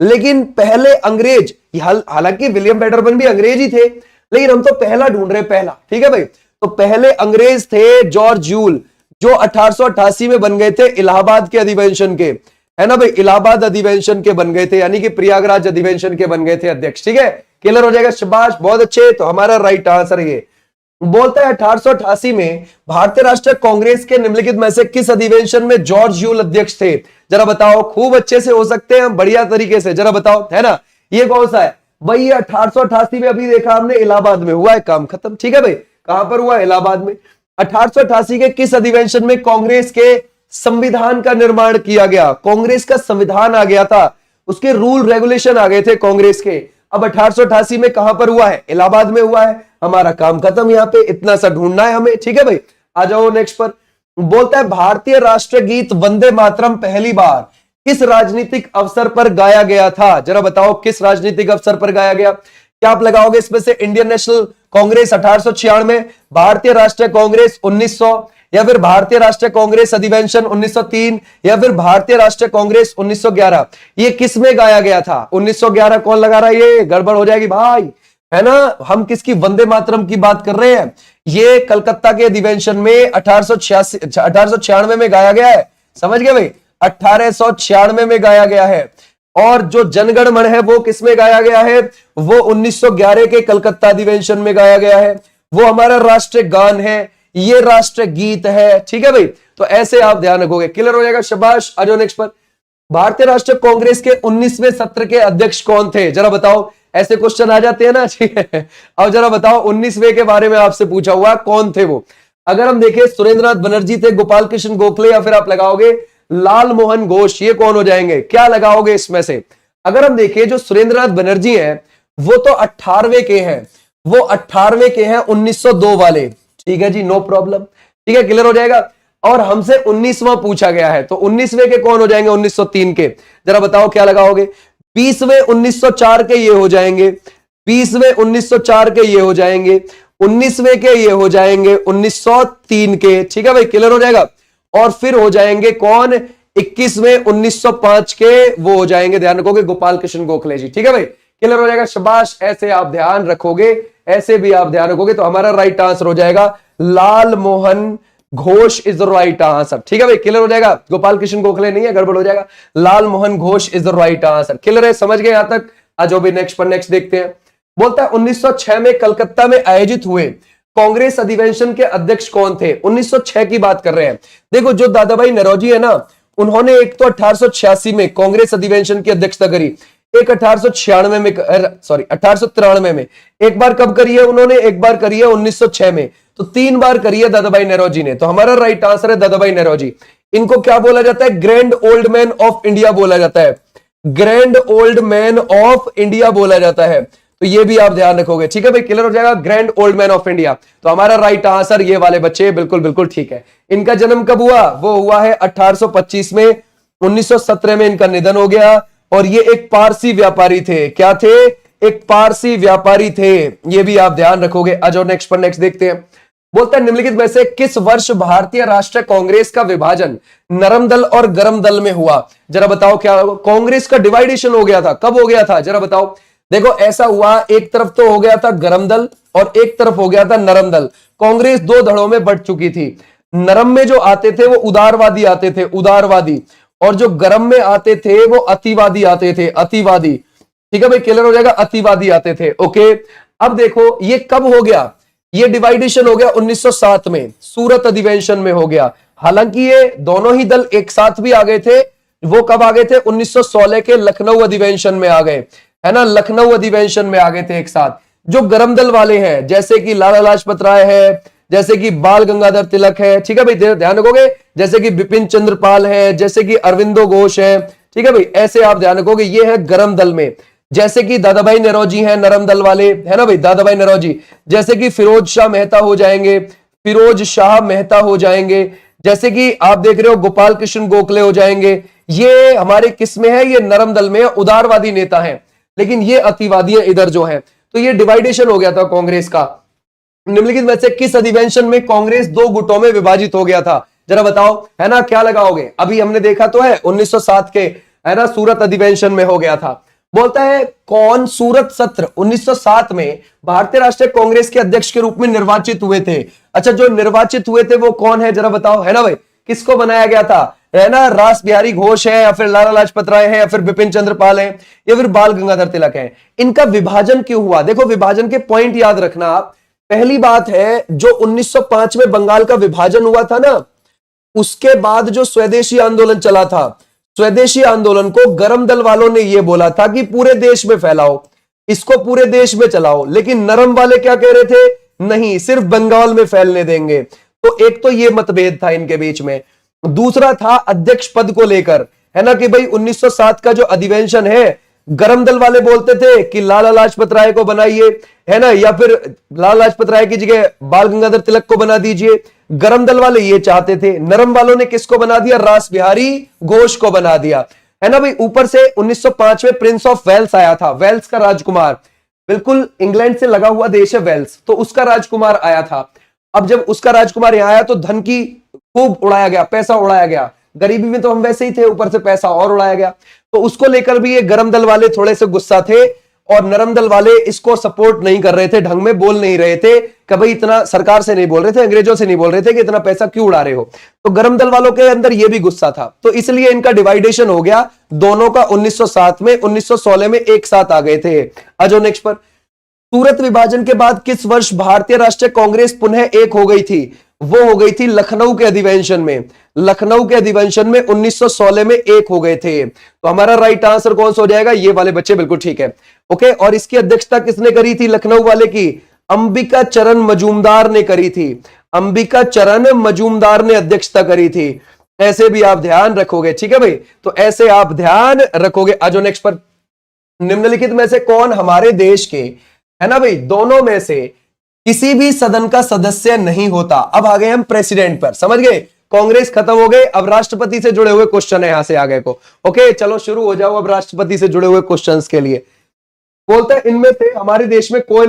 लेकिन पहले अंग्रेज, हालांकि विलियम वेडरबर्न भी अंग्रेज ही थे, लेकिन हम तो पहला ढूंढ रहे, पहला, ठीक है भाई। तो पहले अंग्रेज थे जॉर्ज यूल, जो 1888 में बन गए थे इलाहाबाद के अधिवेशन के, है ना भाई, इलाहाबाद अधिवेशन के बन गए थे, यानी कि प्रयागराज अधिवेशन के बन गए थे अध्यक्ष, ठीक है, क्लियर हो जाएगा, शाबाश, बहुत अच्छे। तो हमारा राइट आंसर ये बोलता है 1888 में भारतीय राष्ट्रीय कांग्रेस के निम्नलिखित में से किस अधिवेशन में जॉर्ज यूल अध्यक्ष थे, जरा बताओ। खूब अच्छे से हो सकते हैं, बढ़िया तरीके से, जरा बताओ, है ना, ये कौन सा है भाई, ये 1888 में, अभी देखा हमने इलाहाबाद में हुआ है, काम खत्म, ठीक है भाई। कहां पर हुआ, इलाहाबाद में। 1888 के किस अधिवेशन में कांग्रेस के संविधान का निर्माण किया गया, कांग्रेस का संविधान आ गया था, उसके रूल रेगुलेशन आ गए थे कांग्रेस के। अब 1888 में कहां पर हुआ है, इलाहाबाद में हुआ है। हमारा काम खत्म, यहां पे इतना सा ढूंढना है हमें, ठीक है भाई। आ जाओ नेक्स्ट पर। बोलता है भारतीय राष्ट्रीय गीत वंदे मातरम पहली बार किस राजनीतिक अवसर पर गाया गया था, जरा बताओ, किस राजनीतिक अवसर पर गाया गया। क्या आप लगाओगे इसमें से, इंडियन नेशनल कांग्रेस 1896, भारतीय राष्ट्रीय कांग्रेस 1900, या फिर भारतीय राष्ट्रीय कांग्रेस अधिवेशन 1903, या फिर भारतीय राष्ट्रीय कांग्रेस 1911। ये किस में गाया गया था, 1911 कौन लगा रहा है, ये गड़बड़ हो जाएगी भाई, है ना। हम किसकी, वंदे मातरम की बात कर रहे हैं। ये कलकत्ता के अधिवेशन में 1896 में गाया गया है, समझ गए भाई, 1896 में गाया गया है। और जो जनगण मन है वो किसमें गाया गया है, वो 1911 के कलकत्ता अधिवेशन में गाया गया है। वो हमारा राष्ट्रीय गान है, ये राष्ट्रीय गीत है, ठीक है भाई। तो ऐसे आप ध्यान रखोगे, क्लियर हो जाएगा, शाबाश। आ जाओ नेक्स्ट पर। भारतीय राष्ट्रीय कांग्रेस के 19वें सत्र के अध्यक्ष कौन थे, जरा बताओ। ऐसे क्वेश्चन आ जाते हैं ना, ठीक है। अब जरा बताओ, 19वें के बारे में आपसे पूछा हुआ, कौन थे वो। अगर हम देखें, सुरेंद्रनाथ बनर्जी थे, गोपाल कृष्ण गोखले, या फिर आप लगाओगे लाल मोहन घोष, ये कौन हो जाएंगे, क्या लगाओगे इसमें से। अगर हम देखें, जो सुरेंद्रनाथ बनर्जी हैं वो तो 18वें के हैं, वो 18वें के हैं, 1902 वाले, ठीक है जी, नो प्रॉब्लम, ठीक है, क्लियर हो जाएगा। और हमसे 19वां पूछा गया है, तो 19वें के कौन हो जाएंगे, 1903 के, जरा बताओ क्या लगाओगे। 20वें 1904 के ये हो जाएंगे, 20वें 1904 के ये हो जाएंगे, 19वें के ये हो जाएंगे 1903 के, ठीक है भाई, क्लियर हो जाएगा। और फिर हो जाएंगे कौन, 21वें 1905 के वो हो जाएंगे, ध्यान रखोगे, गोपाल कृष्ण गोखले जी, ठीक है भाई, क्लियर हो जाएगा, शाबाश। ऐसे आप ध्यान रखोगे, ऐसे भी आप ध्यान रखोगे, तो हमारा राइट आंसर हो जाएगा Lal Mohan Ghosh is the right answer, ठीक है भाई, क्लियर हो जाएगा। गोपाल कृष्ण गोखले नहीं है, गड़बड़ हो जाएगा, Lal Mohan Ghosh is the right answer, clear है, समझ गए यहां तक। आज भी नेक्स्ट पर नेक्स्ट देखते हैं। बोलता है 1906 में कलकत्ता में आयोजित हुए कांग्रेस अधिवेशन के अध्यक्ष कौन थे, 1906 की बात कर रहे हैं। देखो, जो दादा भाई नौरोजी है ना, उन्होंने एक तो 1886 में कांग्रेस अधिवेशन की अध्यक्षता करी, एक 1896 में, सॉरी 1893 में, एक बार कब करी है उन्होंने, एक बार करी है 1906 में, तो 3 बार करी है दादा भाई नौरोजी ने। तो हमारा राइट आंसर है दादा भाई नौरोजी। इनको क्या बोला जाता है, grand old man of India बोला जाता है, grand old man of India बोला जाता है। तो ये भी आप ध्यान रखोगे, ठीक है भाई, क्लियर हो जाएगा, grand old man of India. तो हमारा राइट आंसर ये वाले बच्चे, बिल्कुल बिल्कुल ठीक है। इनका जन्म कब हुआ, वो हुआ है 1825 में, 1917 में इनका निधन हो गया। और ये एक पारसी व्यापारी थे, क्या थे, एक पारसी व्यापारी थे, ये भी आप ध्यान रखोगे। आज और नेक्स्ट पर नेक्स्ट देखते हैं। बोलता है निम्नलिखित में से किस वर्ष भारतीय राष्ट्रीय कांग्रेस का विभाजन नरम दल और गरम दल में हुआ? जरा बताओ क्या कांग्रेस का डिवाइडेशन हो गया था, कब हो गया था? जरा बताओ। देखो ऐसा हुआ, एक तरफ तो हो गया था गरम दल और एक तरफ हो गया था नरम दल। कांग्रेस दो धड़ों में बंट चुकी थी। नरम में जो आते थे वो उदारवादी आते थे, उदारवादी, और जो गरम में आते थे वो अतिवादी आते थे, अतिवादी। ठीक है भाई, क्लियर हो जाएगा, अतिवादी आते थे। ओके, अब देखो ये कब हो गया? ये डिवाइडेशन हो गया 1907 में, सूरत अधिवेशन में हो गया। हालांकि ये दोनों ही दल एक साथ भी आ गए थे। वो कब आ गए थे? 1916 के लखनऊ अधिवेशन में आ गए, है ना, लखनऊ अधिवेशन में आ गए थे एक साथ। जो गरम दल वाले हैं जैसे कि लाला लाजपत राय है, जैसे कि बाल गंगाधर तिलक है, ठीक है भाई, ध्यान रखोगे, जैसे कि बिपिन चंद्र पाल है, जैसे कि अरविंदो घोष है, ठीक है भाई, ऐसे आप ध्यान रखोगे, ये है गरम दल में। जैसे कि दादाभाई नौरोजी हैं नरम दल वाले, है ना भाई, दादाभाई नौरोजी। जैसे कि फिरोज शाह मेहता हो जाएंगे, फिरोज शाह मेहता हो जाएंगे। जैसे कि आप देख रहे हो गोपाल कृष्ण गोखले हो जाएंगे। ये हमारे किस में है? ये नरम दल में है, उदारवादी नेता है, लेकिन ये अतिवादी है इधर जो है। तो ये डिवाइडेशन हो गया था कांग्रेस का। निम्नलिखित में से किस अधिवेशन में कांग्रेस दो गुटों में विभाजित हो गया था? जरा बताओ, है ना, क्या लगाओगे? अभी हमने देखा तो है 1907 के, है ना, सूरत अधिवेशन में हो गया था। बोलता है कौन सूरत सत्र 1907 में भारतीय राष्ट्रीय कांग्रेस के अध्यक्ष के रूप में निर्वाचित हुए थे? अच्छा, जो निर्वाचित हुए थे वो कौन है? जरा बताओ, है ना भाई, किसको बनाया गया था? है ना, रास बिहारी घोष है, या फिर लाला लाजपत राय है, या फिर बिपिन चंद्र पाल है, या फिर बाल गंगाधर तिलक है। इनका विभाजन क्यों हुआ? देखो विभाजन के पॉइंट याद रखना आप। पहली बात है, जो 1905 में बंगाल का विभाजन हुआ था ना, उसके बाद जो स्वदेशी आंदोलन चला था, स्वदेशी आंदोलन को गरम दल वालों ने यह बोला था कि पूरे देश में फैलाओ, इसको पूरे देश में चलाओ, लेकिन नरम वाले क्या कह रहे थे? नहीं, सिर्फ बंगाल में फैलने देंगे। तो एक तो यह मतभेद था इनके बीच में। दूसरा था अध्यक्ष पद को लेकर, है ना, कि भाई 1907 का जो अधिवेशन है, गरम दल वाले बोलते थे कि लाला लाजपत राय को बनाइए, है ना, या फिर लाला लाजपत राय की जगह बाल गंगाधर तिलक को बना दीजिए। गरम दल वाले ये चाहते थे। नरम वालों ने किसको बना दिया? रास बिहारी घोष को बना दिया, है ना भाई। ऊपर से 1905 में प्रिंस ऑफ वेल्स आया था, वेल्स का राजकुमार, बिल्कुल इंग्लैंड से लगा हुआ देश है वेल्स, तो उसका राजकुमार आया था। अब जब उसका राजकुमार यहां आया तो धन की खूब उड़ाया गया, पैसा उड़ाया गया। गरीबी में तो हम वैसे ही थे, ऊपर से पैसा और उड़ाया गया। तो उसको लेकर भी ये गरम दल वाले थोड़े से गुस्सा थे, और नरम दल वाले इसको सपोर्ट नहीं कर रहे थे, ढंग में बोल नहीं रहे थे कि भाई इतना, सरकार से नहीं बोल रहे थे, अंग्रेजों से नहीं बोल रहे थे कि इतना पैसा क्यों उड़ा रहे हो। तो गरम दल वालों के अंदर यह भी गुस्सा था, तो इसलिए इनका डिवाइडेशन हो गया दोनों का 1907 में। 1916 में एक साथ आ गए थे। आ जाओ नेक्स्ट पर। सूरत विभाजन के बाद किस वर्ष भारतीय राष्ट्रीय कांग्रेस पुनः एक हो गई थी? वो हो गई थी लखनऊ के अधिवेशन में। लखनऊ के अधिवेशन में 1916 में एक हो गए थे। तो हमारा राइट आंसर कौन सा हो जाएगा? ये वाले बच्चे, बिल्कुल ठीक है। ओके, और इसकी अध्यक्षता किसने करी थी? लखनऊ वाले की अंबिका चरण मजूमदार ने करी थी। अंबिका चरण मजूमदार ने अध्यक्षता करी थी। ऐसे भी आप ध्यान रखोगे, ठीक है भाई, तो ऐसे आप ध्यान रखोगे। आजो नेक्स्ट पर। निम्नलिखित में से कौन हमारे देश के, है ना भाई, दोनों में से किसी भी सदन का सदस्य नहीं होता? अब आ गए हम प्रेसिडेंट पर, समझ गए, कांग्रेस खत्म हो गए, अब राष्ट्रपति से जुड़े हुए क्वेश्चन है यहां से आगे को। ओके, चलो शुरू हो जाओ अब राष्ट्रपति से जुड़े हुए क्वेश्चंस के लिए। बोलते हैं इनमें से हमारे देश में कोई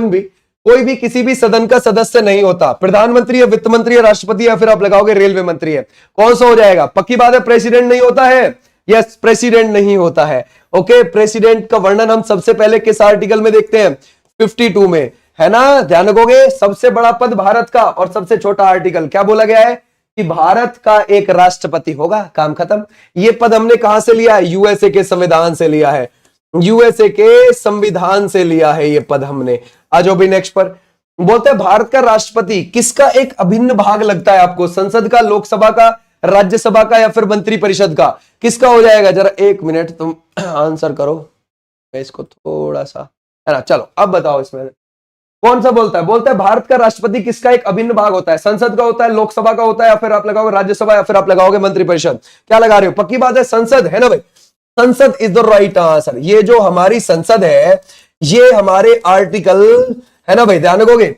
भी किसी भी सदन का सदस्य नहीं होता। प्रधानमंत्री या वित्त मंत्री या राष्ट्रपति, या फिर आप लगाओगे रेलवे मंत्री है, कौन सा हो जाएगा? पक्की बात है, प्रेसिडेंट नहीं होता है। यस, प्रेसिडेंट नहीं होता है। ओके, प्रेसिडेंट का वर्णन हम सबसे पहले किस आर्टिकल में देखते हैं? 52 में, है ना, ध्यान रखोगे। सबसे बड़ा पद भारत का, और सबसे छोटा आर्टिकल क्या बोला गया है? कि भारत का एक राष्ट्रपति होगा, काम खत्म। ये पद हमने कहां से लिया है? यूएसए के संविधान से लिया है, यूएसए के संविधान से लिया है ये पद हमने। आज भी नेक्स्ट पर। बोलते हैं भारत का राष्ट्रपति किसका एक अभिन्न भाग लगता है आपको? संसद का, लोकसभा का, राज्यसभा का, या फिर मंत्री परिषद का? किसका हो जाएगा? जरा एक मिनट तुम आंसर करो, मैं इसको थोड़ा सा, है ना, चलो अब बताओ इसमें कौन सा बोलता है? बोलता है भारत का राष्ट्रपति किसका एक अभिन्न भाग होता है? संसद का होता है, लोकसभा का होता है, या फिर आप लगाओगे राज्यसभा, या फिर आप लगाओगे मंत्रिपरिषद? क्या लगा रहे हो? पक्की बात है संसद, है ना भाई, संसद इज द राइट आंसर। ये जो हमारी संसद है, ये हमारे आर्टिकल, है ना भाई, ध्यान रखोगे,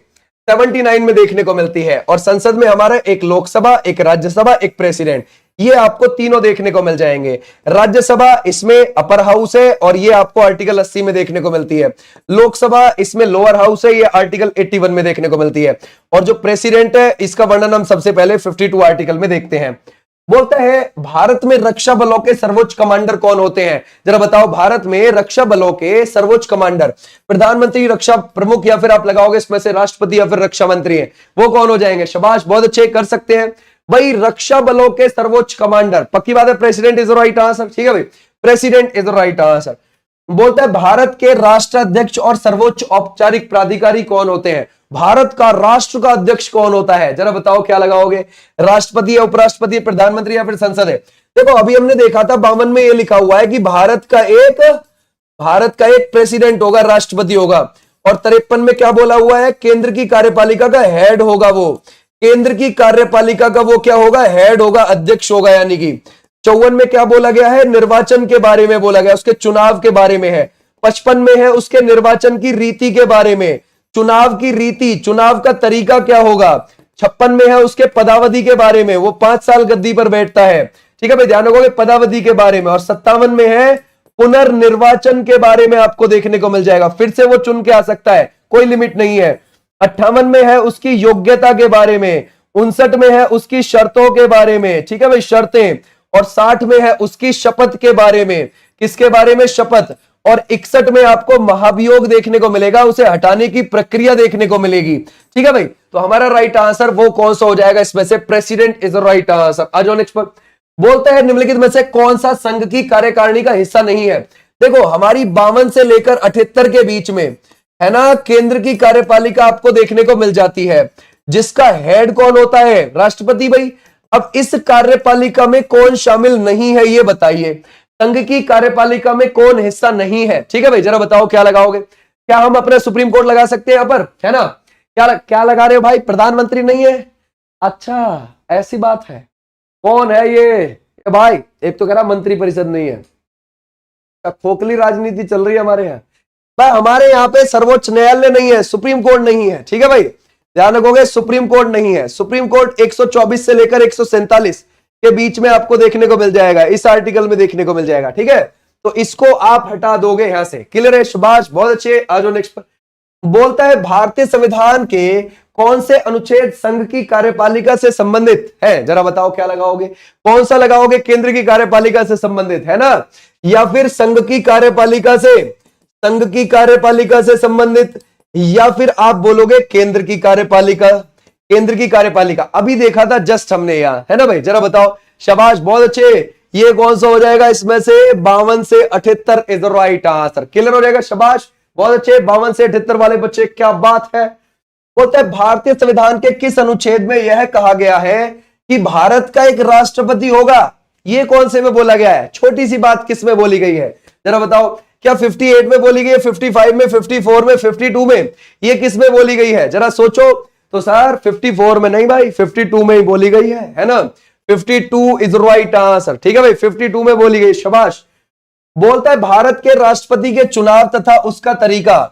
79 में देखने को मिलती है। और संसद में हमारा एक लोकसभा, एक राज्यसभा, एक प्रेसिडेंट, ये आपको तीनों देखने को मिल जाएंगे। राज्यसभा इसमें अपर हाउस है और ये आपको आर्टिकल 80 में देखने को मिलती है। लोकसभा इसमें लोअर हाउस है, ये आर्टिकल 81 में देखने को मिलती है। और जो प्रेसिडेंट है इसका वर्णन हम सबसे पहले 52 आर्टिकल में देखते हैं। बोलता है भारत में रक्षा बलों के सर्वोच्च कमांडर कौन होते हैं? जरा बताओ, भारत में रक्षा बलों के सर्वोच्च कमांडर, प्रधानमंत्री, रक्षा प्रमुख, या फिर आप लगाओगे इसमें से राष्ट्रपति या फिर रक्षा मंत्री है, वो कौन हो जाएंगे? शाबाश, बहुत अच्छे, कर सकते हैं भाई। रक्षा बलों के सर्वोच्च कमांडर, पक्की बात है, president is the right answer. ठीक है भाई, president is the right answer. बोलता है भारत के राष्ट्राध्यक्ष और सर्वोच्च औपचारिक प्राधिकारी कौन होते हैं? भारत का राष्ट्र का अध्यक्ष कौन होता है? जरा बताओ, क्या लगाओगे? राष्ट्रपति या उपराष्ट्रपति, प्रधानमंत्री या फिर संसद है? देखो अभी हमने देखा था 52 में ये लिखा हुआ है कि भारत का एक प्रेसिडेंट होगा, राष्ट्रपति होगा। और 53 में क्या बोला हुआ है? केंद्र की कार्यपालिका का हेड होगा वो, केंद्र की कार्यपालिका का वो क्या होगा? हेड होगा, अध्यक्ष होगा। यानी कि 54 में क्या बोला गया है? निर्वाचन के बारे में बोला गया, उसके चुनाव के बारे में है। 55 में है उसके निर्वाचन की रीति के बारे में, चुनाव की रीति, चुनाव का तरीका क्या होगा। 56 में है उसके पदावधि के बारे में, वो 5 साल गद्दी पर बैठता है। ठीक है भाई, ध्यान रखोगे पदावधि के बारे में। और 57 में है पुनर्निर्वाचन के बारे में आपको देखने को मिल जाएगा, फिर से वो चुन के आ सकता है, कोई लिमिट नहीं है। 58 में है उसकी योग्यता के बारे में, 59 में है उसकी शर्तों के बारे में। ठीक है भाई, शर्तें। और 60 में है उसकी शपथ के बारे में। किसके बारे में? शपथ। और 61 में आपको महाभियोग देखने को मिलेगा, उसे हटाने की प्रक्रिया देखने को मिलेगी। ठीक है भाई, तो हमारा राइट आंसर वो कौन सा हो जाएगा इसमें से? President is the right answer. आ जाओ नेक्स्ट पर। बोलता है निम्नलिखित में से कौन सा संघ की कार्यकारिणी का हिस्सा नहीं है? देखो हमारी 52 से लेकर 78 के बीच में है ना, केंद्र की कार्यपालिका आपको देखने को मिल जाती है, जिसका हेड कौन होता है? राष्ट्रपति भाई। अब इस कार्यपालिका में कौन शामिल नहीं है ये बताइए, संघ की कार्यपालिका में कौन हिस्सा नहीं है? ठीक है भाई, जरा बताओ क्या लगाओगे? क्या हम अपने सुप्रीम कोर्ट लगा सकते हैं यहाँ पर, है ना? क्या लगा रहे हो भाई? प्रधानमंत्री नहीं है? अच्छा ऐसी बात है, कौन है ये भाई? एक तो कह रहा मंत्री परिषद नहीं है, खोखली राजनीति चल रही है हमारे यहाँ भाई। हमारे यहाँ पे सर्वोच्च न्यायालय नहीं है, सुप्रीम कोर्ट नहीं है। ठीक है भाई, ध्यान रखोगे, सुप्रीम कोर्ट नहीं है। सुप्रीम कोर्ट 124 से लेकर 147 के बीच में आपको देखने को मिल जाएगा, इस आर्टिकल में देखने को मिल जाएगा। ठीक है, तो इसको आप हटा दोगे यहां से। क्लियर है? शाबाश, बहुत अच्छे। आ जाओ नेक्स्ट पर। बोलता है भारतीय संविधान के कौन से अनुच्छेद संघ की कार्यपालिका से संबंधित है? जरा बताओ क्या लगाओगे? कौन सा लगाओगे? केंद्र की कार्यपालिका से संबंधित है ना, या फिर संघ की कार्यपालिका से, संघ की कार्यपालिका से संबंधित, या फिर आप बोलोगे केंद्र की कार्यपालिका? केंद्र की कार्यपालिका अभी देखा था जस्ट हमने यहां, है ना भाई? जरा बताओ। शाबाश, बहुत अच्छे। ये कौन सा हो जाएगा इसमें से? 52 से 78 is the right answer. Clear हो जाएगा? शाबाश, बहुत अच्छे। 52 से 78 वाले बच्चे, क्या बात है। बोलते हैं भारतीय संविधान के किस अनुच्छेद में यह कहा गया है कि भारत का एक राष्ट्रपति होगा? ये कौन से में बोला गया है? छोटी सी बात किस में बोली गई है? जरा बताओ। क्या 58 में बोली गई है, 55 में, 54 में, 52 में? ये किस में बोली गई है? जरा सोचो तो सर। 54 में नहीं भाई, 52 में ही बोली गई है ना? 52 इज राइट आंसर। ठीक है भाई, 52 में बोली गई। शाबाश। बोलता है भारत के राष्ट्रपति के चुनाव तथा उसका तरीका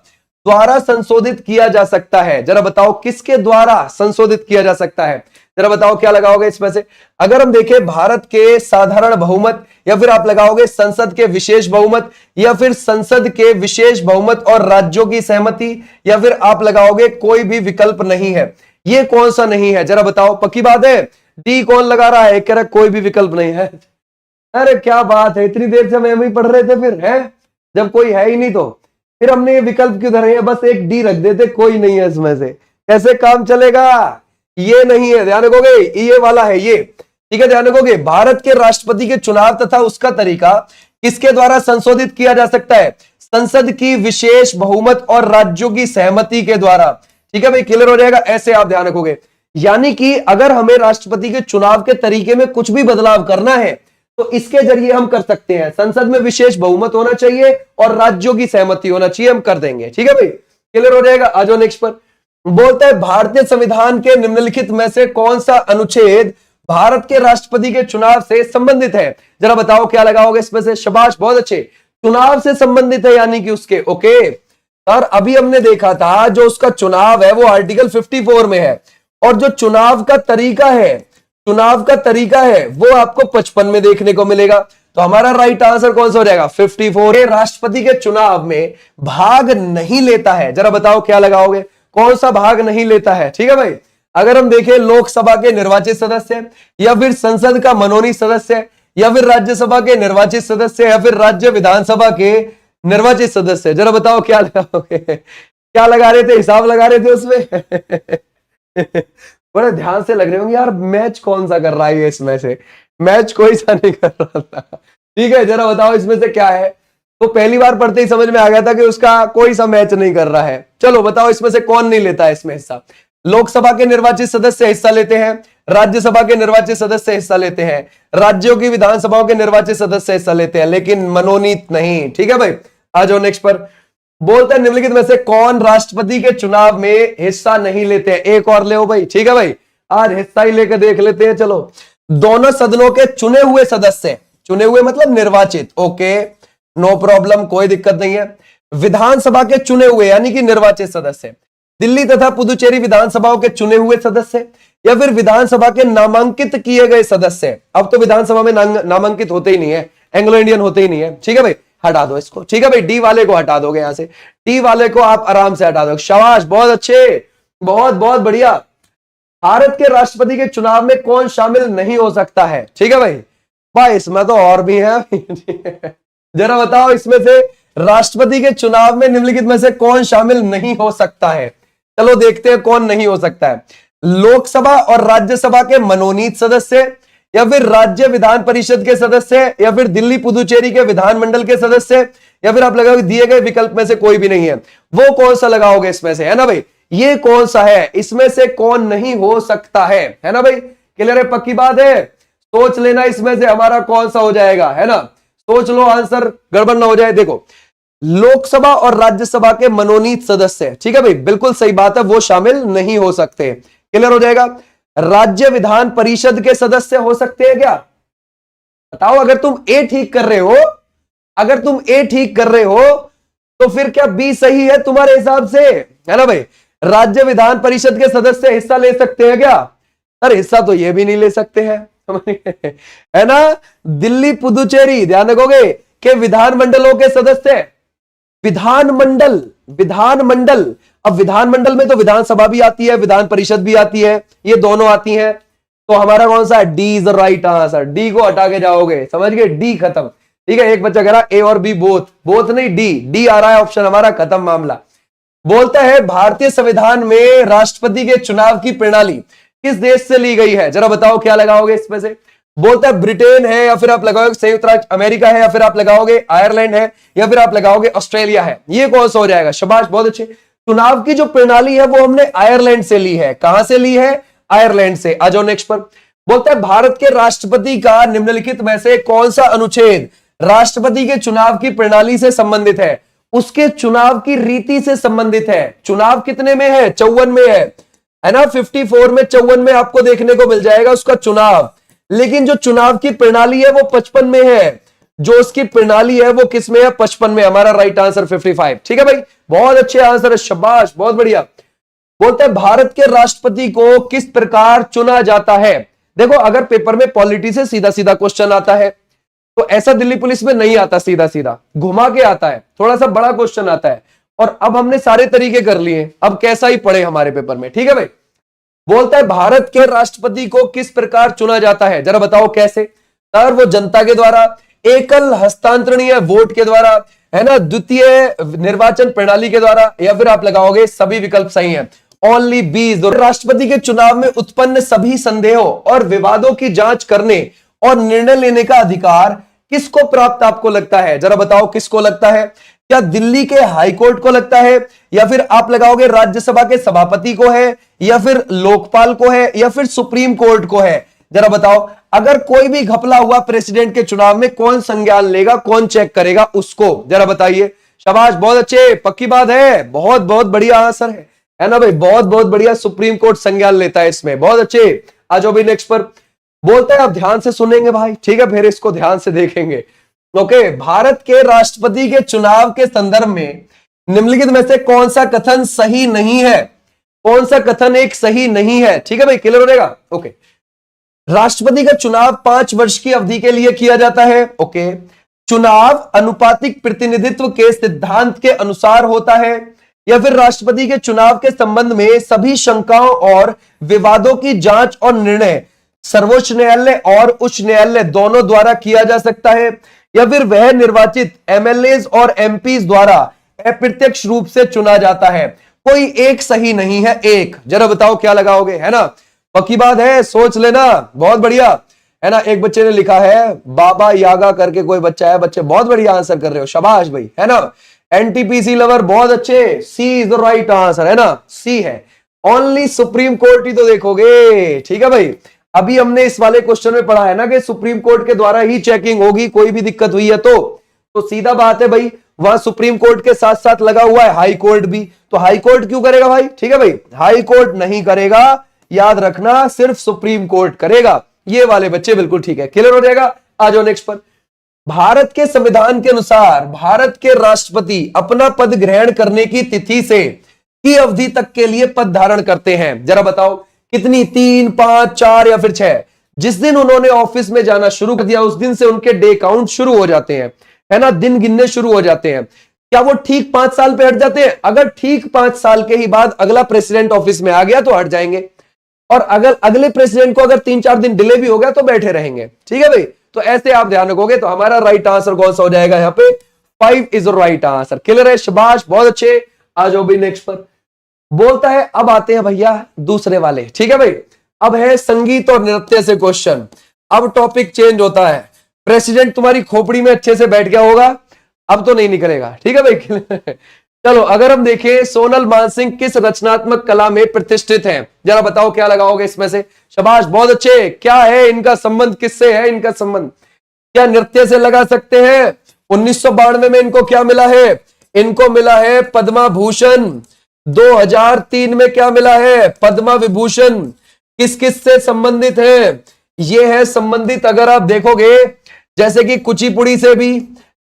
द्वारा संशोधित किया जा सकता है। जरा बताओ किसके द्वारा संशोधित किया जा सकता है? जरा बताओ क्या लगाओगे इसमें से? अगर हम देखें भारत के साधारण बहुमत, या फिर आप लगाओगे संसद के विशेष बहुमत, या फिर संसद के विशेष बहुमत और राज्यों की सहमति, या फिर आप लगाओगे कोई भी विकल्प नहीं है। ये कौन सा नहीं है? जरा बताओ। पक्की बात है? डी कौन लगा रहा है? कह रहा कोई भी विकल्प नहीं है। अरे क्या बात है, इतनी देर से हम ही पढ़ रहे थे फिर, है जब कोई है ही नहीं तो फिर हमने ये विकल्प क्यों धरे हैं? बस एक डी रख देते, कोई नहीं है इसमें से, कैसे काम चलेगा? ये नहीं है, ध्यान रखोगे, ये वाला है ये। ठीक है, ध्यान रखोगे। भारत के राष्ट्रपति के चुनाव तथा उसका तरीका किसके द्वारा संशोधित किया जा सकता है? संसद की विशेष बहुमत और राज्यों की सहमति के द्वारा। ठीक है भाई, क्लियर हो जाएगा? ऐसे आप ध्यान रखोगे। यानी कि अगर हमें राष्ट्रपति के चुनाव के तरीके में कुछ भी बदलाव करना है तो इसके जरिए हम कर सकते हैं। संसद में विशेष बहुमत होना चाहिए और राज्यों की सहमति होना चाहिए, हम कर देंगे। ठीक है भाई, क्लियर हो जाएगा? आ जाओ नेक्स्ट पर। बोलता है भारतीय संविधान के निम्नलिखित में से कौन सा अनुच्छेद भारत के राष्ट्रपति के चुनाव से संबंधित है? जरा बताओ क्या लगाओगे इसमें से? शाबाश, बहुत अच्छे। चुनाव से संबंधित है यानी कि उसके, ओके सर। अभी हमने देखा था जो उसका चुनाव है वो आर्टिकल 54 में है, और जो चुनाव का तरीका है चुनाव का तरीका है वो आपको 55 में देखने को मिलेगा। तो हमारा राइट आंसर कौन सा हो जाएगा? 54। राष्ट्रपति के चुनाव में भाग नहीं लेता है, जरा बताओ क्या लगाओगे, कौन सा भाग नहीं लेता है? ठीक है भाई, अगर हम देखें लोकसभा के निर्वाचित सदस्य, या फिर संसद का मनोनीत सदस्य, या फिर राज्यसभा के निर्वाचित सदस्य, या फिर राज्य विधानसभा के निर्वाचित सदस्य, जरा बताओ क्या लगाओगे? क्या लगा रहे थे, हिसाब लगा रहे थे उसमें? बड़े ध्यान से लग रहे होंगे यार, मैच कौन सा कर रहा है इसमें से? मैच कोई सा नहीं कर रहा था। ठीक है, जरा बताओ इसमें से क्या है? तो पहली बार पढ़ते ही समझ में आ गया था कि उसका कोई सा मैच नहीं कर रहा है। चलो बताओ इसमें से कौन नहीं लेता है इसमें हिस्सा? लोकसभा के निर्वाचित सदस्य हिस्सा लेते हैं, राज्यसभा के निर्वाचित सदस्य हिस्सा लेते हैं, राज्यों की विधानसभाओं के निर्वाचित सदस्य हिस्सा लेते हैं, लेकिन मनोनीत नहीं। ठीक है भाई, आ जाओ नेक्स्ट पर। बोलते हैं निम्नलिखित में से कौन राष्ट्रपति के चुनाव में हिस्सा नहीं लेते हैं? एक और ले भाई। ठीक है भाई, आज हिस्सा ही लेकर देख लेते हैं। चलो, दोनों सदनों के चुने हुए सदस्य, चुने हुए मतलब निर्वाचित, ओके नो प्रॉब्लम, कोई दिक्कत नहीं है। विधानसभा के चुने हुए यानी कि निर्वाचित सदस्य, दिल्ली तथा पुदुचेरी विधानसभाओं के चुने हुए सदस्य, या फिर विधानसभा के नामांकित किए गए सदस्य। अब तो विधानसभा में नामांकित होते ही नहीं है, एंग्लो इंडियन होते ही नहीं है। ठीक है भाई, हटा दो इसको। ठीक है भाई, डी वाले को हटा दोगे यहां से, डी वाले को आप आराम से हटा दो। शाबाश, बहुत अच्छे, बहुत बहुत बढ़िया। भारत के राष्ट्रपति के चुनाव में कौन शामिल नहीं हो सकता है? ठीक है भाई, इसमें तो और भी है। जरा बताओ इसमें से राष्ट्रपति के चुनाव में निम्नलिखित में से कौन शामिल नहीं हो सकता है? चलो देखते हैं कौन नहीं हो सकता है। लोकसभा और राज्यसभा के मनोनीत सदस्य, या फिर राज्य विधान परिषद के सदस्य, या फिर दिल्ली पुदुचेरी के विधानमंडल के सदस्य, या फिर आप लगाओगे दिए गए विकल्प में से कोई भी नहीं है। वो कौन सा लगाओगे इसमें से? है ना भाई, ये कौन सा है? इसमें से कौन नहीं हो सकता है ना भाई? क्लियर है, पक्की बात है? सोच लेना इसमें से हमारा कौन सा हो जाएगा, है ना? सोच लो, आंसर गड़बड़ ना हो जाए। देखो, लोकसभा और राज्यसभा के मनोनीत सदस्य, ठीक है भाई, बिल्कुल सही बात है, वो शामिल नहीं हो सकते। क्लियर हो जाएगा। राज्य विधान परिषद के सदस्य हो सकते हैं क्या? बताओ, अगर तुम ए ठीक कर रहे हो, अगर तुम ए ठीक कर रहे हो तो फिर क्या बी सही है तुम्हारे हिसाब से? है ना भाई, राज्य विधान परिषद के सदस्य हिस्सा ले सकते हैं क्या? अरे हिस्सा तो ये भी नहीं ले सकते हैं। है ना, दिल्ली पुदुचेरी ध्यान रखोगे के विधानमंडलों के सदस्य, विधानमंडल, विधानमंडल, अब विधानमंडल में तो विधानसभा भी आती है, विधान परिषद भी आती है, ये दोनों आती हैं। तो हमारा कौन सा है? D is the right answer. D को हटा के जाओगे, समझ गए? डी खत्म। ठीक है, एक बच्चा कह रहा ए और बी बोथ, बोथ नहीं, डी, डी आ रहा है ऑप्शन हमारा, खत्म मामला। बोलता है भारतीय संविधान में राष्ट्रपति के चुनाव की प्रणाली किस देश से ली गई है? जरा बताओ क्या लगाओगे इसमें से? बोलता है ब्रिटेन है, या फिर आप लगाओगे संयुक्त राज्य अमेरिका है, या फिर आप लगाओगे आयरलैंड है, या फिर आप लगाओगे ऑस्ट्रेलिया है। ये कौन सा हो जाएगा? शाबाश, बहुत अच्छे। चुनाव की जो प्रणाली है वो हमने आयरलैंड से ली है। कहां से ली है? आयरलैंड से। आ जाओ नेक्स्ट पर। बोलता है भारत के राष्ट्रपति का निम्नलिखित में से कौन सा अनुच्छेद राष्ट्रपति के चुनाव की प्रणाली से संबंधित है? उसके चुनाव की रीति से संबंधित है। चुनाव कितने में है? 54 में है ना? 54 में, 54 में आपको देखने को मिल जाएगा उसका चुनाव, लेकिन जो चुनाव की प्रणाली है वो 55 में है। जो उसकी प्रणाली है वो किस में है? 55 में। हमारा राइट आंसर 55। ठीक है भाई, बहुत अच्छे आंसर है, शाबाश, बहुत बढ़िया। बोलते हैं भारत के राष्ट्रपति को किस प्रकार चुना जाता है? देखो, अगर पेपर में पॉलिटी से सीधा सीधा क्वेश्चन आता है तो ऐसा दिल्ली पुलिस में नहीं आता, सीधा सीधा घुमा के आता है, थोड़ा सा बड़ा क्वेश्चन आता है। और अब हमने सारे तरीके कर लिए, अब कैसा ही पढ़े हमारे पेपर में। ठीक है भाई, बोलता है भारत के राष्ट्रपति को किस प्रकार चुना जाता है? जरा बताओ कैसे? सर वो जनता के द्वारा, एकल हस्तांतरणीय वोट के द्वारा, है ना, द्वितीय निर्वाचन प्रणाली के द्वारा, या फिर आप लगाओगे सभी विकल्प सही हैं। Only B. राष्ट्रपति के चुनाव में उत्पन्न सभी संदेहों और विवादों की जांच करने और निर्णय लेने का अधिकार किसको प्राप्त आपको लगता है? जरा बताओ किसको लगता है? क्या दिल्ली के हाईकोर्ट को लगता है, या फिर आप लगाओगे राज्यसभा के सभापति को है, या फिर लोकपाल को है, या फिर सुप्रीम कोर्ट को है? जरा बताओ, अगर कोई भी घपला हुआ प्रेसिडेंट के चुनाव में कौन संज्ञान लेगा, कौन चेक करेगा उसको? जरा बताइए। शाबाश, बहुत अच्छे, पक्की बात है, बहुत बहुत बढ़िया आंसर है ना भाई, बहुत बहुत बढ़िया। सुप्रीम कोर्ट संज्ञान लेता है इसमें, बहुत अच्छे। आ जाओ भी नेक्स्ट पर। बोलते हैं आप ध्यान से सुनेंगे भाई, ठीक है, फिर इसको ध्यान से देखेंगे। ओके, भारत के राष्ट्रपति के चुनाव के संदर्भ में निम्नलिखित में से कौन सा कथन सही नहीं है? कौन सा कथन एक सही नहीं है? ठीक है भाई, क्लियर हो जाएगा। ओके, राष्ट्रपति का चुनाव 5 वर्ष की अवधि के लिए किया जाता है। ओके। चुनाव अनुपातिक प्रतिनिधित्व के सिद्धांत के अनुसार होता है, या फिर राष्ट्रपति के चुनाव के संबंध में सभी शंकाओं और विवादों की जांच और निर्णय सर्वोच्च न्यायालय और उच्च न्यायालय दोनों द्वारा किया जा सकता है, या फिर वह निर्वाचित एमएलएज और एमपीज द्वारा अप्रत्यक्ष रूप से चुना जाता है। कोई एक सही नहीं है। एक जरा बताओ क्या लगाओगे, है ना? पक्की बात है, सोच लेना। बहुत बढ़िया, है ना? एक बच्चे ने लिखा है बाबा यागा करके, कोई बच्चा है। बच्चे बहुत बढ़िया आंसर कर रहे हो, शाबाश भाई, है ना? एनटीपीसी लवर बहुत अच्छे। सी इज द राइट आंसर, है ना? सी है। ओनली सुप्रीम कोर्ट ही तो देखोगे, ठीक है भाई? अभी हमने इस वाले क्वेश्चन में पढ़ा है ना कि सुप्रीम कोर्ट के द्वारा ही चेकिंग होगी, कोई भी दिक्कत हुई है तो सीधा बात है भाई, वहां सुप्रीम कोर्ट के साथ साथ लगा हुआ है हाई कोर्ट भी, तो हाई कोर्ट क्यों करेगा भाई? ठीक है भाई, हाई कोर्ट नहीं करेगा, याद रखना, सिर्फ सुप्रीम कोर्ट करेगा। ये वाले बच्चे बिल्कुल ठीक है, क्लियर हो जाएगा। आ जाओ नेक्स्ट पर। भारत के संविधान के अनुसार भारत के राष्ट्रपति अपना पद ग्रहण करने की तिथि से की अवधि तक के लिए पद धारण करते हैं। जरा बताओ कितनी? 3, 5, 4 या फिर 6? जिस दिन उन्होंने ऑफिस में जाना शुरू कर दिया उस दिन से उनके डे काउंट शुरू हो जाते हैं, है ना? दिन गिनने शुरू हो जाते हैं। क्या वो ठीक 5 साल पे हट जाते हैं? अगर ठीक 5 साल के ही बाद अगला प्रेसिडेंट ऑफिस में आ गया तो हट जाएंगे, और अगर अगले प्रेसिडेंट को अगर 3-4 दिन डिले भी हो गया तो बैठे रहेंगे, ठीक है भाई? तो ऐसे आप ध्यान रखोगे। तो हमारा राइट आंसर कौन सा हो जाएगा यहाँ पे? 5 इज राइट आंसर। क्लियर है, शाबाश, बहुत अच्छे। आ जाओ भाई नेक्स्ट पर। बोलता है, अब आते हैं भैया दूसरे वाले, ठीक है भाई? अब है संगीत और नृत्य से क्वेश्चन। अब टॉपिक चेंज होता है। प्रेसिडेंट तुम्हारी खोपड़ी में अच्छे से बैठ गया होगा, अब तो नहीं निकलेगा, ठीक है भाई? चलो, अगर हम देखें सोनल मानसिंह किस रचनात्मक कला में प्रतिष्ठित हैं? जरा बताओ क्या लगाओगे इसमें से? शाबाश, बहुत अच्छे। क्या है इनका संबंध? किससे है इनका संबंध? क्या नृत्य से लगा सकते हैं? 1992 में इनको क्या मिला है? इनको मिला है पद्मा भूषण। 2003 में क्या मिला है? पद्मा विभूषण। किस किस से संबंधित है? ये है संबंधित, अगर आप देखोगे, जैसे कि कुचिपुड़ी से भी,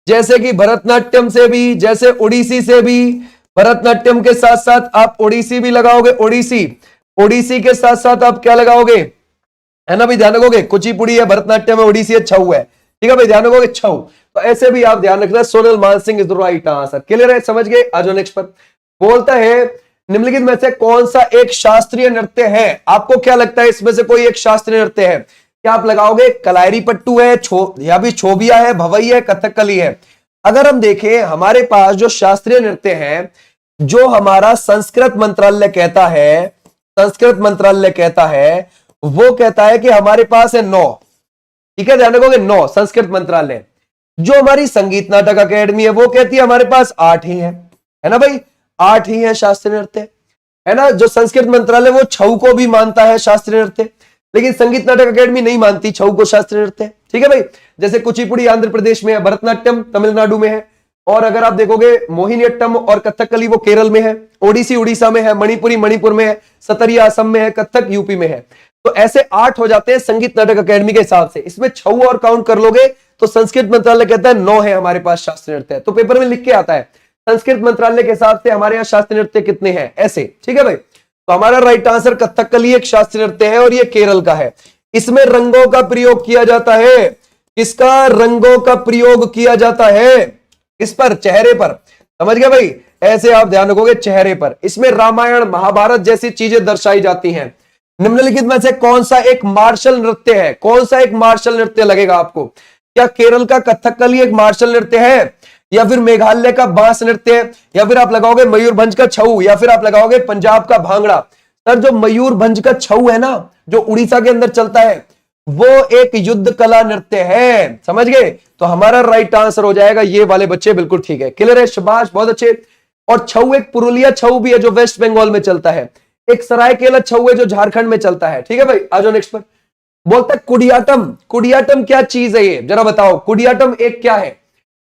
जैसे कि भरतनाट्यम से भी, जैसे ओडिसी से भी। भरतनाट्यम के साथ साथ आप ओडिसी भी लगाओगे, ओडिसी। ओडिसी के साथ साथ आप क्या लगाओगे, है ना भाई? ध्यान रखोगे, कुचिपुड़ी है, भरतनाट्यम है, ओडिसी है, छऊ है, ठीक है भाई? ध्यान रखोगे छऊ। तो ऐसे भी आप ध्यान रखना। Sonal Mansingh is the right answer. Clear है, समझ गए? आ जाओ नेक्स्ट पर। बोलता है निम्नलिखित में से कौन सा एक शास्त्रीय नृत्य है? आपको क्या लगता है इसमें से कोई एक शास्त्रीय नृत्य है? क्या आप लगाओगे? कलायरी पट्टू है, या भी छोबिया है, भवई है, कथकली है? अगर हम देखें हमारे पास जो शास्त्रीय नृत्य है, जो हमारा संस्कृत मंत्रालय कहता है, संस्कृत मंत्रालय कहता है, वो कहता है कि हमारे पास है 9, ठीक है? ध्यान रखोगे 9 संस्कृत मंत्रालय। जो हमारी संगीत नाटक अकेडमी है वो कहती है हमारे पास 8 ही है ना भाई? 8 ही है शास्त्रीय नृत्य, है ना? जो संस्कृत मंत्रालय वो छऊ को भी मानता है शास्त्रीय नृत्य, लेकिन संगीत नाटक अकेडमी नहीं मानती छऊ को शास्त्रीय नृत्य, ठीक है भाई? जैसे कुचिपुड़ी आंध्र प्रदेश में है, भरतनाट्यम तमिलनाडु में है, और अगर आप देखोगे मोहिनीअट्टम और कथकली वो केरल में है, ओडिसी उड़ीसा में है, मणिपुरी मणिपुर में है, सतरिया असम में है, कथक यूपी में है। तो ऐसे 8 हो जाते हैं संगीत नाटक अकेडमी के हिसाब से। इसमें छऊ और काउंट कर लोगे तो संस्कृत मंत्रालय कहता है 9 है हमारे पास शास्त्रीय नृत्य। तो पेपर में लिख के आता है संस्कृत मंत्रालय के हिसाब से हमारे यहाँ शास्त्रीय नृत्य कितने हैं, ऐसे, ठीक है भाई? तो हमारा राइट आंसर कथकली एक शास्त्रीय नृत्य है और ये केरल का है। इसमें रंगों का प्रयोग किया जाता है। किसका? रंगों का प्रयोग किया जाता है इस पर, चेहरे पर। समझ गए भाई? ऐसे आप ध्यान रखोगे चेहरे पर। इसमें रामायण महाभारत जैसी चीजें दर्शाई जाती हैं। निम्नलिखित में से कौन सा एक मार्शल नृत्य है? कौन सा एक मार्शल नृत्य लगेगा आपको? क्या केरल का कथकली एक मार्शल नृत्य है, या फिर मेघालय का बांस नृत्य है, या फिर आप लगाओगे मयूरभंज का छऊ, या फिर आप लगाओगे पंजाब का भांगड़ा? सर, जो मयूरभंज का छऊ है ना, जो उड़ीसा के अंदर चलता है, वो एक युद्ध कला नृत्य है। समझ गए? तो हमारा राइट आंसर हो जाएगा ये वाले बच्चे, बिल्कुल ठीक है। क्लियर है, शाबाश, बहुत अच्छे। और छऊ एक पुरुलिया छऊ भी है जो वेस्ट बंगाल में चलता है, एक सरायकेला छऊ है जो झारखंड में चलता है, ठीक है भाई? आ जाओ नेक्स्ट पर। बोलता है कुडियाटम। कुडियाटम क्या चीज है ये? जरा बताओ। कुडियाटम एक क्या है?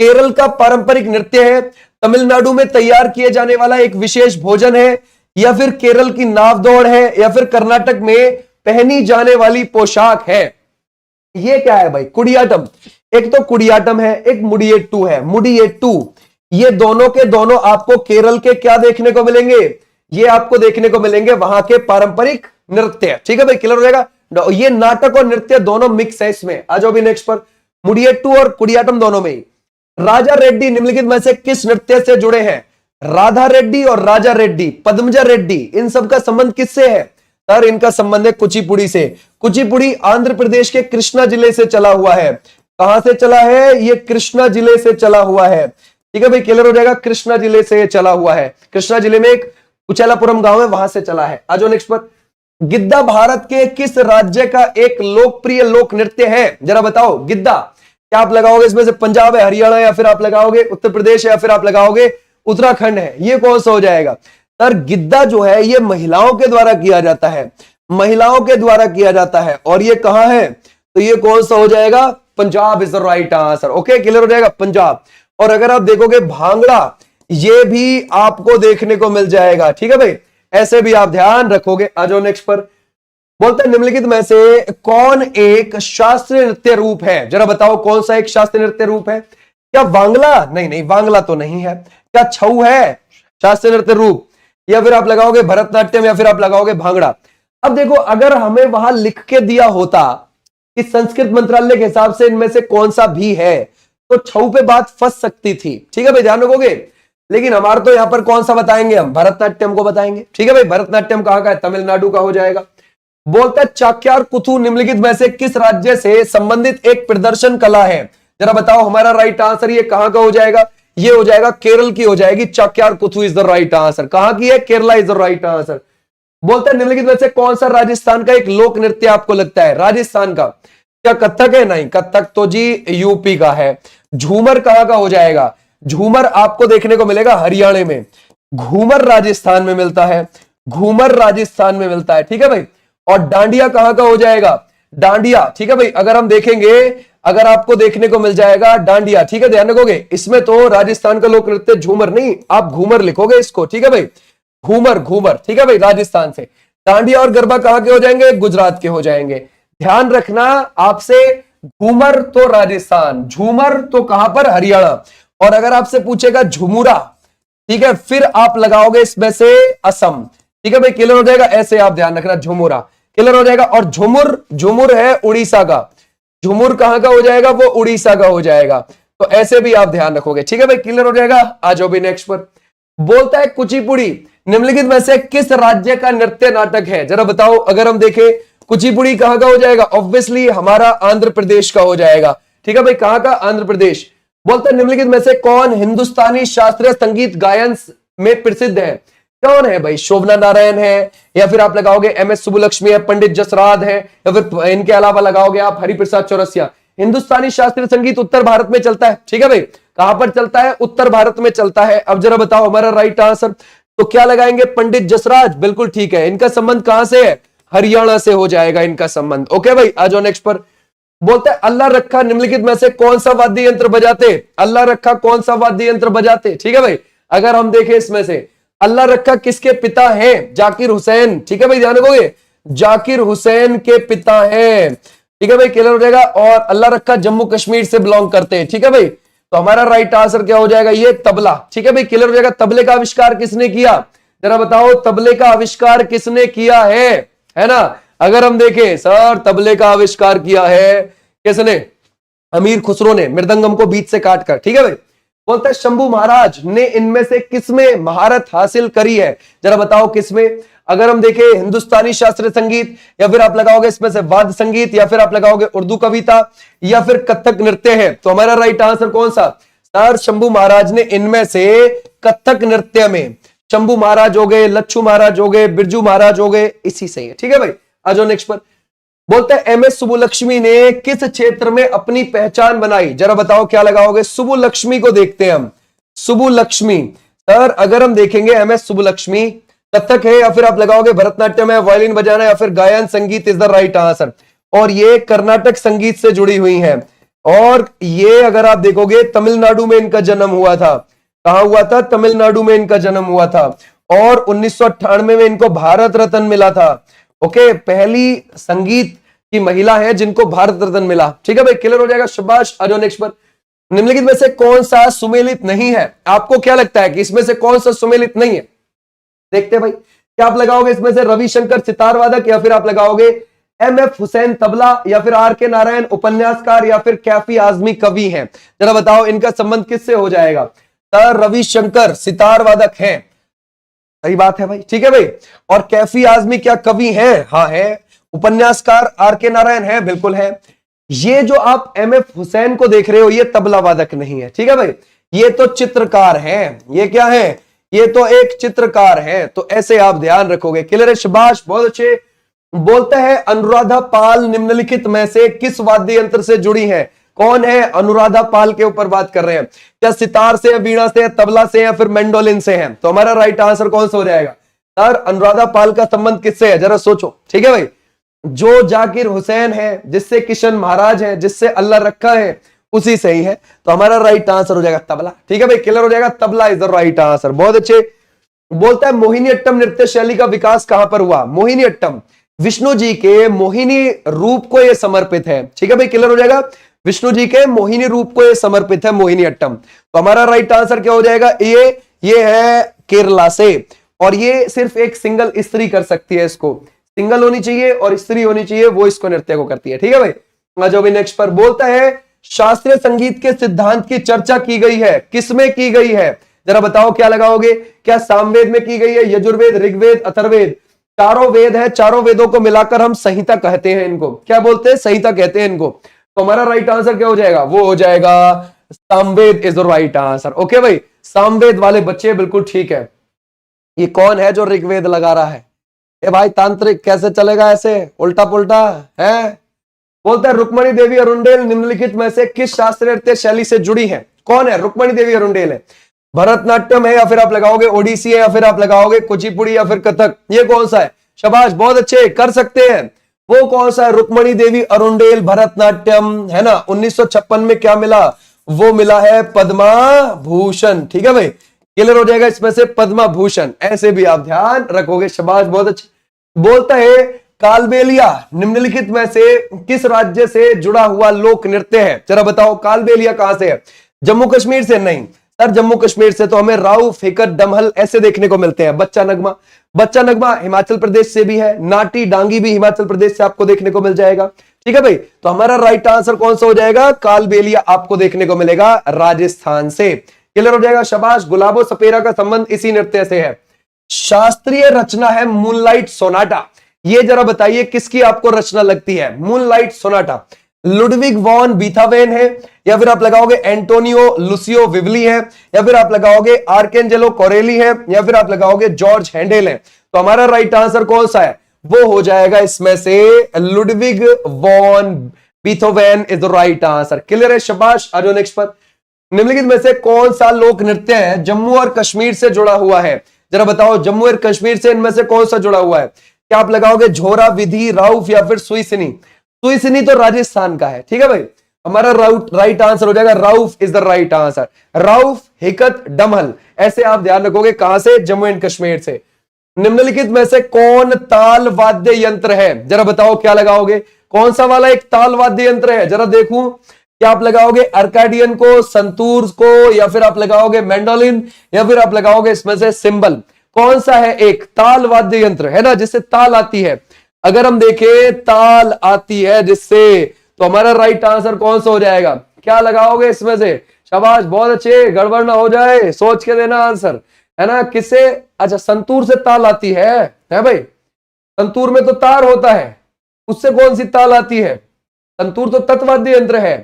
केरल का पारंपरिक नृत्य है, तमिलनाडु में तैयार किए जाने वाला एक विशेष भोजन है, या फिर केरल की नाव दौड़ है, या फिर कर्नाटक में पहनी जाने वाली पोशाक है? ये क्या है भाई? कुडियाटम। एक तो कुडियाटम है, एक मुडियेट्टू है। मुडियेट्टू, ये दोनों के दोनों आपको केरल के क्या देखने को मिलेंगे? ये आपको देखने को मिलेंगे वहां के पारंपरिक नृत्य, ठीक है भाई? क्लियर हो जाएगा? ये नाटक और नृत्य दोनों मिक्स है इसमें। आ जाओ भी नेक्स्ट पर, मुडियट्टू और कुडियाटम दोनों में ही। राजा रेड्डी निम्नलिखित में से किस नृत्य से जुड़े हैं? राधा रेड्डी और राजा रेड्डी, पद्मजा रेड्डी, इन सब का संबंध किससे है सर? इनका संबंध है कुचिपुड़ी से। कुचिपुड़ी आंध्र प्रदेश के कृष्णा जिले से चला हुआ है। कहां से चला है? ये कृष्णा जिले से चला हुआ है। ठीक है भाई, क्लियर हो जाएगा, कृष्णा जिले से चला हुआ है। कृष्णा जिले में एक कुचेलापुरम गांव है, वहां से चला है। आ जाओ नेक्स्ट पर, गिद्दा भारत के किस राज्य का एक लोकप्रिय लोक नृत्य है? जरा बताओ, गिद्दा क्या आप लगाओगे इसमें से? पंजाब है, हरियाणा, या फिर आप लगाओगे उत्तर प्रदेश, या फिर आप लगाओगे उत्तराखंड है? ये कौन सा हो जाएगा सर? गिद्दा जो है ये महिलाओं के द्वारा किया जाता है, महिलाओं के द्वारा किया जाता है। और ये कहां है? तो ये कौन सा हो जाएगा? Punjab is the right answer. Okay, clear हो जाएगा, पंजाब। और अगर आप देखोगे भांगड़ा, ये भी आपको देखने को मिल जाएगा। ठीक है भाई, ऐसे भी आप ध्यान रखोगे। आ जाओ नेक्स्ट पर, बोलते हैं निम्नलिखित में से कौन एक शास्त्रीय नृत्य रूप है? जरा बताओ कौन सा एक शास्त्रीय नृत्य रूप है? क्या वांगला? नहीं नहीं, वांगला तो नहीं है। क्या छऊ है शास्त्रीय नृत्य रूप? या फिर आप लगाओगे भरतनाट्यम, या फिर आप लगाओगे भांगड़ा। अब देखो, अगर हमें वहां लिख के दिया होता कि संस्कृत मंत्रालय के हिसाब से इनमें से कौन सा भी है, तो छऊ पे बात फंस सकती थी। ठीक है भाई, ध्यान रखोगे। लेकिन हमारा तो यहां पर कौन सा बताएंगे? हम भरतनाट्यम को बताएंगे। ठीक है भाई, भरतनाट्यम कहां का है? तमिलनाडु का हो जाएगा। बोलता है चाक्यार कुथु निम्नलिखित में से किस राज्य से संबंधित एक प्रदर्शन कला है? जरा बताओ, हमारा राइट आंसर ये कहां का हो जाएगा? ये हो जाएगा केरल की हो जाएगी। Chakyar Koothu is the right answer. कहां की है? Kerala is the right answer. बोलता है निम्नलिखित में से कौन सा राजस्थान का एक लोक नृत्य आपको लगता है? राजस्थान का क्या कथक है? नहीं, कथक तो जी यूपी का है। झूमर कहां का हो जाएगा? झूमर आपको देखने को मिलेगा हरियाणा में। घूमर राजस्थान में मिलता है, घूमर राजस्थान में मिलता है। ठीक है भाई, और डांडिया कहां का हो जाएगा? डांडिया। ठीक है भाई, अगर हम देखेंगे, अगर आपको देखने को मिल जाएगा डांडिया। ठीक है, ध्यान रखोगे, इसमें तो राजस्थान का लोक नृत्य झूमर नहीं, आप घूमर लिखोगे इसको। ठीक है भाई, घूमर, घूमर। ठीक है भाई, राजस्थान से। डांडिया और गरबा कहां के हो जाएंगे? गुजरात के हो जाएंगे। ध्यान रखना आपसे, घूमर तो राजस्थान, झूमर तो कहां पर? हरियाणा। और अगर आपसे पूछेगा झुमुरा, ठीक है, फिर आप लगाओगे इसमें से असम। ठीक है भाई, क्लियर हो जाएगा। ऐसे आप ध्यान रखना, झुमुरा क्लियर हो जाएगा। और झुमुर, झुमुर है उड़ीसा का। झुमुर कहां का हो जाएगा? वो उड़ीसा का हो जाएगा। तो ऐसे भी आप ध्यान रखोगे। ठीक है भाई, क्लियर हो जाएगा। आ जाओ भी नेक्स्ट पर, बोलता है कुचिपुड़ी निम्नलिखित में से किस राज्य का नृत्य नाटक है? जरा बताओ, अगर हम देखें कुचिपुड़ी कहां का हो जाएगा? ऑब्वियसली हमारा आंध्र प्रदेश का हो जाएगा। ठीक है भाई, कहां का? आंध्र प्रदेश। बोलते हैं निम्नलिखित में से कौन हिंदुस्तानी शास्त्रीय संगीत गायन में प्रसिद्ध है? कौन है भाई? शोभना नारायण है, या फिर आप लगाओगे एमएस सुब्बुलक्ष्मी है, पंडित जसराज है, या फिर इनके अलावा लगाओगे आप हरिप्रसाद चौरसिया। हिंदुस्तानी शास्त्रीय संगीत उत्तर भारत में चलता है। ठीक है भाई, कहां पर चलता है? उत्तर भारत में चलता है। अब जरा बताओ हमारा राइट आंसर, तो क्या लगाएंगे? पंडित जसराज। बिल्कुल ठीक है। इनका संबंध कहां से है? हरियाणा से हो जाएगा इनका संबंध। ओके भाई, आ जाओ नेक्स्ट पर, बोलते हैं अल्लाह रखा निम्नलिखित में से कौन सा वाद्य यंत्र बजाते? अल्लाह रखा कौन सा वाद्य यंत्र बजाते? ठीक है भाई, अगर हम देखें इसमें से अल्लाह रखा किसके पिता हैं? जाकिर हुसैन। ठीक है भाई, ध्यान रखोगे, जाकिर हुसैन के पिता हैं। ठीक है भाई, क्लियर हो जाएगा। और अल्लाह रखा जम्मू कश्मीर से बिलोंग करते हैं। ठीक है भाई, तो हमारा राइट आंसर क्या हो जाएगा? ये तबला। ठीक है भाई, क्लियर हो जाएगा। तबले का आविष्कार किसने किया? जरा बताओ, तबले का आविष्कार किसने किया है ना? अगर हम देखें सर, तबले का आविष्कार किया है किसने? अमीर खुसरो ने, मृदंगम को बीच से काट कर। ठीक है भाई, बोलता है शंभू महाराज ने इनमें से किसमें महारत हासिल करी है? जरा बताओ किसमें? अगर हम देखें हिंदुस्तानी शास्त्रीय संगीत, या फिर आप लगाओगे इसमें से वाद्य संगीत, या फिर आप लगाओगे उर्दू कविता, या फिर कथक नृत्य है, तो हमारा राइट आंसर कौन सा? सर, शंभू महाराज ने इनमें से कथक नृत्य में, शंभू महाराज हो गए, लच्छू महाराज हो गए, बिरजू महाराज हो गए, इसी से है। ठीक है भाई, आ जाओ नेक्स्ट पर, बोलते हैं एमएस सुब्बुलक्ष्मी ने किस क्षेत्र में अपनी पहचान बनाई? जरा बताओ क्या लगाओगे? सुब्बुलक्ष्मी को देखते हैं हम। सुब्बुलक्ष्मी सर, अगर हम देखेंगे एमएस सुब्बुलक्ष्मी कथक है, या फिर आप लगाओगे भरतनाट्यम है, वायलिन बजाना, या फिर गायन संगीत इज द राइट आंसर। और ये कर्नाटक संगीत से जुड़ी हुई हैं। और ये अगर आप देखोगे तमिलनाडु में इनका जन्म हुआ था। कहां हुआ था? तमिलनाडु में इनका जन्म हुआ था। और 1998 में इनको भारत रत्न मिला था। ओके, पहली संगीत की महिला है जिनको भारत रत्न मिला। ठीक है भाई, क्लियर हो जाएगा, शाबाश। आ जाओ नेक्स्ट पर, निम्नलिखित में से कौन सा सुमेलित नहीं है? आपको क्या लगता है कि इसमें से कौन सा सुमेलित नहीं है? देखते हैं भाई, क्या आप लगाओगे इसमें से रविशंकर सितार वादक, या फिर आप लगाओगे एमएफ हुसैन तबला या फिर आर के नारायण उपन्यासकार या फिर कैफी आजमी कवि हैं? जरा बताओ इनका संबंध किससे हो जाएगा? सर रविशंकर सितार वादक हैं, सही बात है भाई, ठीक है भाई। और कैफी आजमी क्या कवि हैं? हाँ है। उपन्यासकार आर के नारायण है, बिल्कुल है। ये जो आप एमएफ हुसैन को देख रहे हो ये तबला वादक नहीं है, ठीक है भाई, ये तो चित्रकार हैं। ये क्या है? ये तो एक चित्रकार है। तो ऐसे आप ध्यान रखोगे। क्लियर है, शाबाश, बहुत अच्छे। बोलते हैं अनुराधा पाल निम्नलिखित में से किस वाद्य यंत्र से जुड़ी है? कौन है? अनुराधा पाल के ऊपर बात कर रहे हैं। क्या सितार से, वीणा से, तबला से या फिर मैंडोलिन से है? तो हमारा राइट आंसर कौन सा हो जाएगा? सर अनुराधा पाल का संबंध किससे है? जरा सोचो, ठीक है भाई। जो जाकिर हुसैन है, जिससे किशन महाराज है, जिससे अल्लाह रखा है, उसी से ही है। तो हमारा राइट आंसर हो जाएगा तबला, ठीक है भाई, क्लियर हो जाएगा। Tabla is the right answer, बहुत अच्छे। बोलता है मोहिनी अट्टम नृत्य शैली का विकास कहां पर हुआ? मोहिनी अट्टम विष्णु जी के मोहिनी रूप को यह समर्पित है, ठीक है भाई, क्लियर हो जाएगा। विष्णु जी के मोहिनी रूप को यह समर्पित है मोहिनी अट्टम। तो हमारा राइट आंसर क्या हो जाएगा? ये है केरला से। और ये सिर्फ एक सिंगल स्त्री कर सकती है, इसको सिंगल होनी चाहिए और स्त्री होनी चाहिए, वो इसको नृत्य को करती है, ठीक है भाई। जो भी नेक्स्ट पर बोलता है शास्त्रीय संगीत के सिद्धांत की चर्चा की गई है, किसमें की गई है? जरा बताओ क्या लगाओगे? क्या सामवेद में की गई है, यजुर्वेद, ऋग्वेद, अथर्ववेद? चारों वेद है, चारों वेदों को मिलाकर हम संहिता कहते हैं इनको। क्या बोलते हैं? संहिता कहते हैं इनको। तो हमारा राइट आंसर क्या हो जाएगा? वो हो जाएगा Samaveda is the right answer. Okay भाई, सामवेद वाले बच्चे बिल्कुल ठीक है। ये कौन है जो ऋग्वेद लगा रहा है? ए भाई तांत्रिक, कैसे चलेगा ऐसे उल्टा पुल्टा है? बोलते हैं रुक्मणी देवी अरुंडेल निम्नलिखित में से किस शास्त्रीय नृत्य शैली से जुड़ी है? कौन है? रुक्मणी देवी अरुंडेल है। भरतनाट्यम है या फिर आप लगाओगे ओडिसी है या फिर आप लगाओगे कुचिपुड़ी या फिर कथक? ये कौन सा है? शाबाश, बहुत अच्छे, कर सकते हैं। वो कौन सा है? रुक्मणी देवी अरुंडेल, भरतनाट्यम, है ना। 1956 में क्या मिला? वो मिला है पद्मा भूषण, ठीक है भाई, क्लियर हो जाएगा। इसमें से पद्मा भूषण, ऐसे भी आप ध्यान रखोगे। शाबाश, बहुत अच्छे। बोलता है कालबेलिया निम्नलिखित में से किस राज्य से जुड़ा हुआ लोक नृत्य है? जरा बताओ कालबेलिया कहां से है? जम्मू कश्मीर से? नहीं सर, जम्मू कश्मीर से तो हमें राउफ, हिकत, डमहल ऐसे देखने को मिलते हैं। बच्चा नगमा, बच्चा नगमा हिमाचल प्रदेश से भी है। नाटी डांगी भी हिमाचल प्रदेश से आपको देखने को मिल जाएगा, ठीक है भाई। तो हमारा राइट आंसर कौन सा हो जाएगा? कालबेलिया आपको देखने को मिलेगा राजस्थान से, क्लियर हो जाएगा। शाबाश। गुलाबो सपेरा का संबंध इसी नृत्य से है। शास्त्रीय रचना है मूनलाइट सोनाटा। ये जरा बताइए किसकी आपको रचना लगती है? मूनलाइट सोनाटा लुडविग वॉन बीथावेन है या फिर आप लगाओगे एंटोनियो लुसियो विवली है या फिर आप लगाओगे आर्केंजेलो कोरेली है या फिर आप लगाओगे जॉर्ज हैंडेल है? तो हमारा राइट आंसर कौन सा है? वो हो जाएगा इसमें से Ludwig von Beethoven is the right answer, clear है। शाबाश। आ जाओ नेक्स्ट पर। निम्नलिखित में से कौन सा लोक नृत्य है जम्मू और कश्मीर से जुड़ा हुआ है? जरा बताओ जम्मू और कश्मीर से इनमें से कौन सा जुड़ा हुआ है? क्या आप लगाओगे झोरा, विधि, राउफ या फिर सुईसनी? सुईसनी तो राजस्थान का है, ठीक है भाई। हमारा राइट आंसर हो जाएगा Rauf is the right answer. Rauf, हिकत, डमहल ऐसे आप ध्यान रखोगे। कहां से? जम्मू एंड कश्मीर से। निम्नलिखित में से कौन ताल वाद्य यंत्र है? जरा बताओ क्या लगाओगे? कौन सा वाला एक ताल वाद्य यंत्र है? जरा देखूं। क्या आप लगाओगे अर्काडियन को, संतूर को या फिर आप लगाओगे मैंडोलिन या फिर आप लगाओगे इसमें से सिंबल? कौन सा है एक ताल वाद्य यंत्र, है ना, जिससे ताल आती है? अगर हम देखें ताल आती है जिससे, तो हमारा राइट आंसर कौन सा हो जाएगा? क्या लगाओगे इसमें से? शाबाश, बहुत अच्छे, गड़बड़ ना हो जाए, सोच के देना आंसर, है ना। किससे? अच्छा, संतूर से ताल आती है भाई। संतूर में तो तार होता है, उससे कौन सी ताल आती है? संतूर तो तत्वाद्य यंत्र है,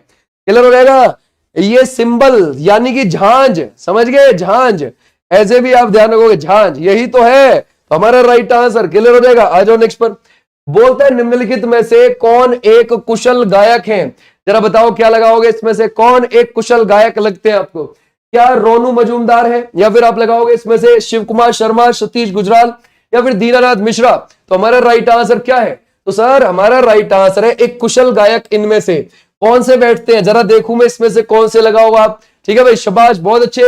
क्लियर हो जाएगा। ये सिंबल यानी कि झांझ, समझ गए? झांझ, ऐसे भी आप ध्यान रखोगे, झांझ यही तो है। तो हमारा राइट आंसर क्लियर हो जाएगा। आ जाओ नेक्स्ट पर। बोलते हैं निम्नलिखित में से कौन एक कुशल गायक है? जरा बताओ क्या लगाओगे इसमें से? कौन एक कुशल गायक लगते हैं आपको? क्या रोनू मजूमदार है या फिर आप लगाओगे इसमें से शिव कुमार शर्मा, सतीश गुजराल या फिर दीनानाथ मिश्रा? तो हमारा राइट आंसर क्या है? तो सर हमारा राइट आंसर है एक कुशल गायक। इनमें से कौन से बैठते हैं? जरा देखूं मैं इसमें से कौन से लगाओ आप, ठीक है भाई। शाबाश, बहुत अच्छे।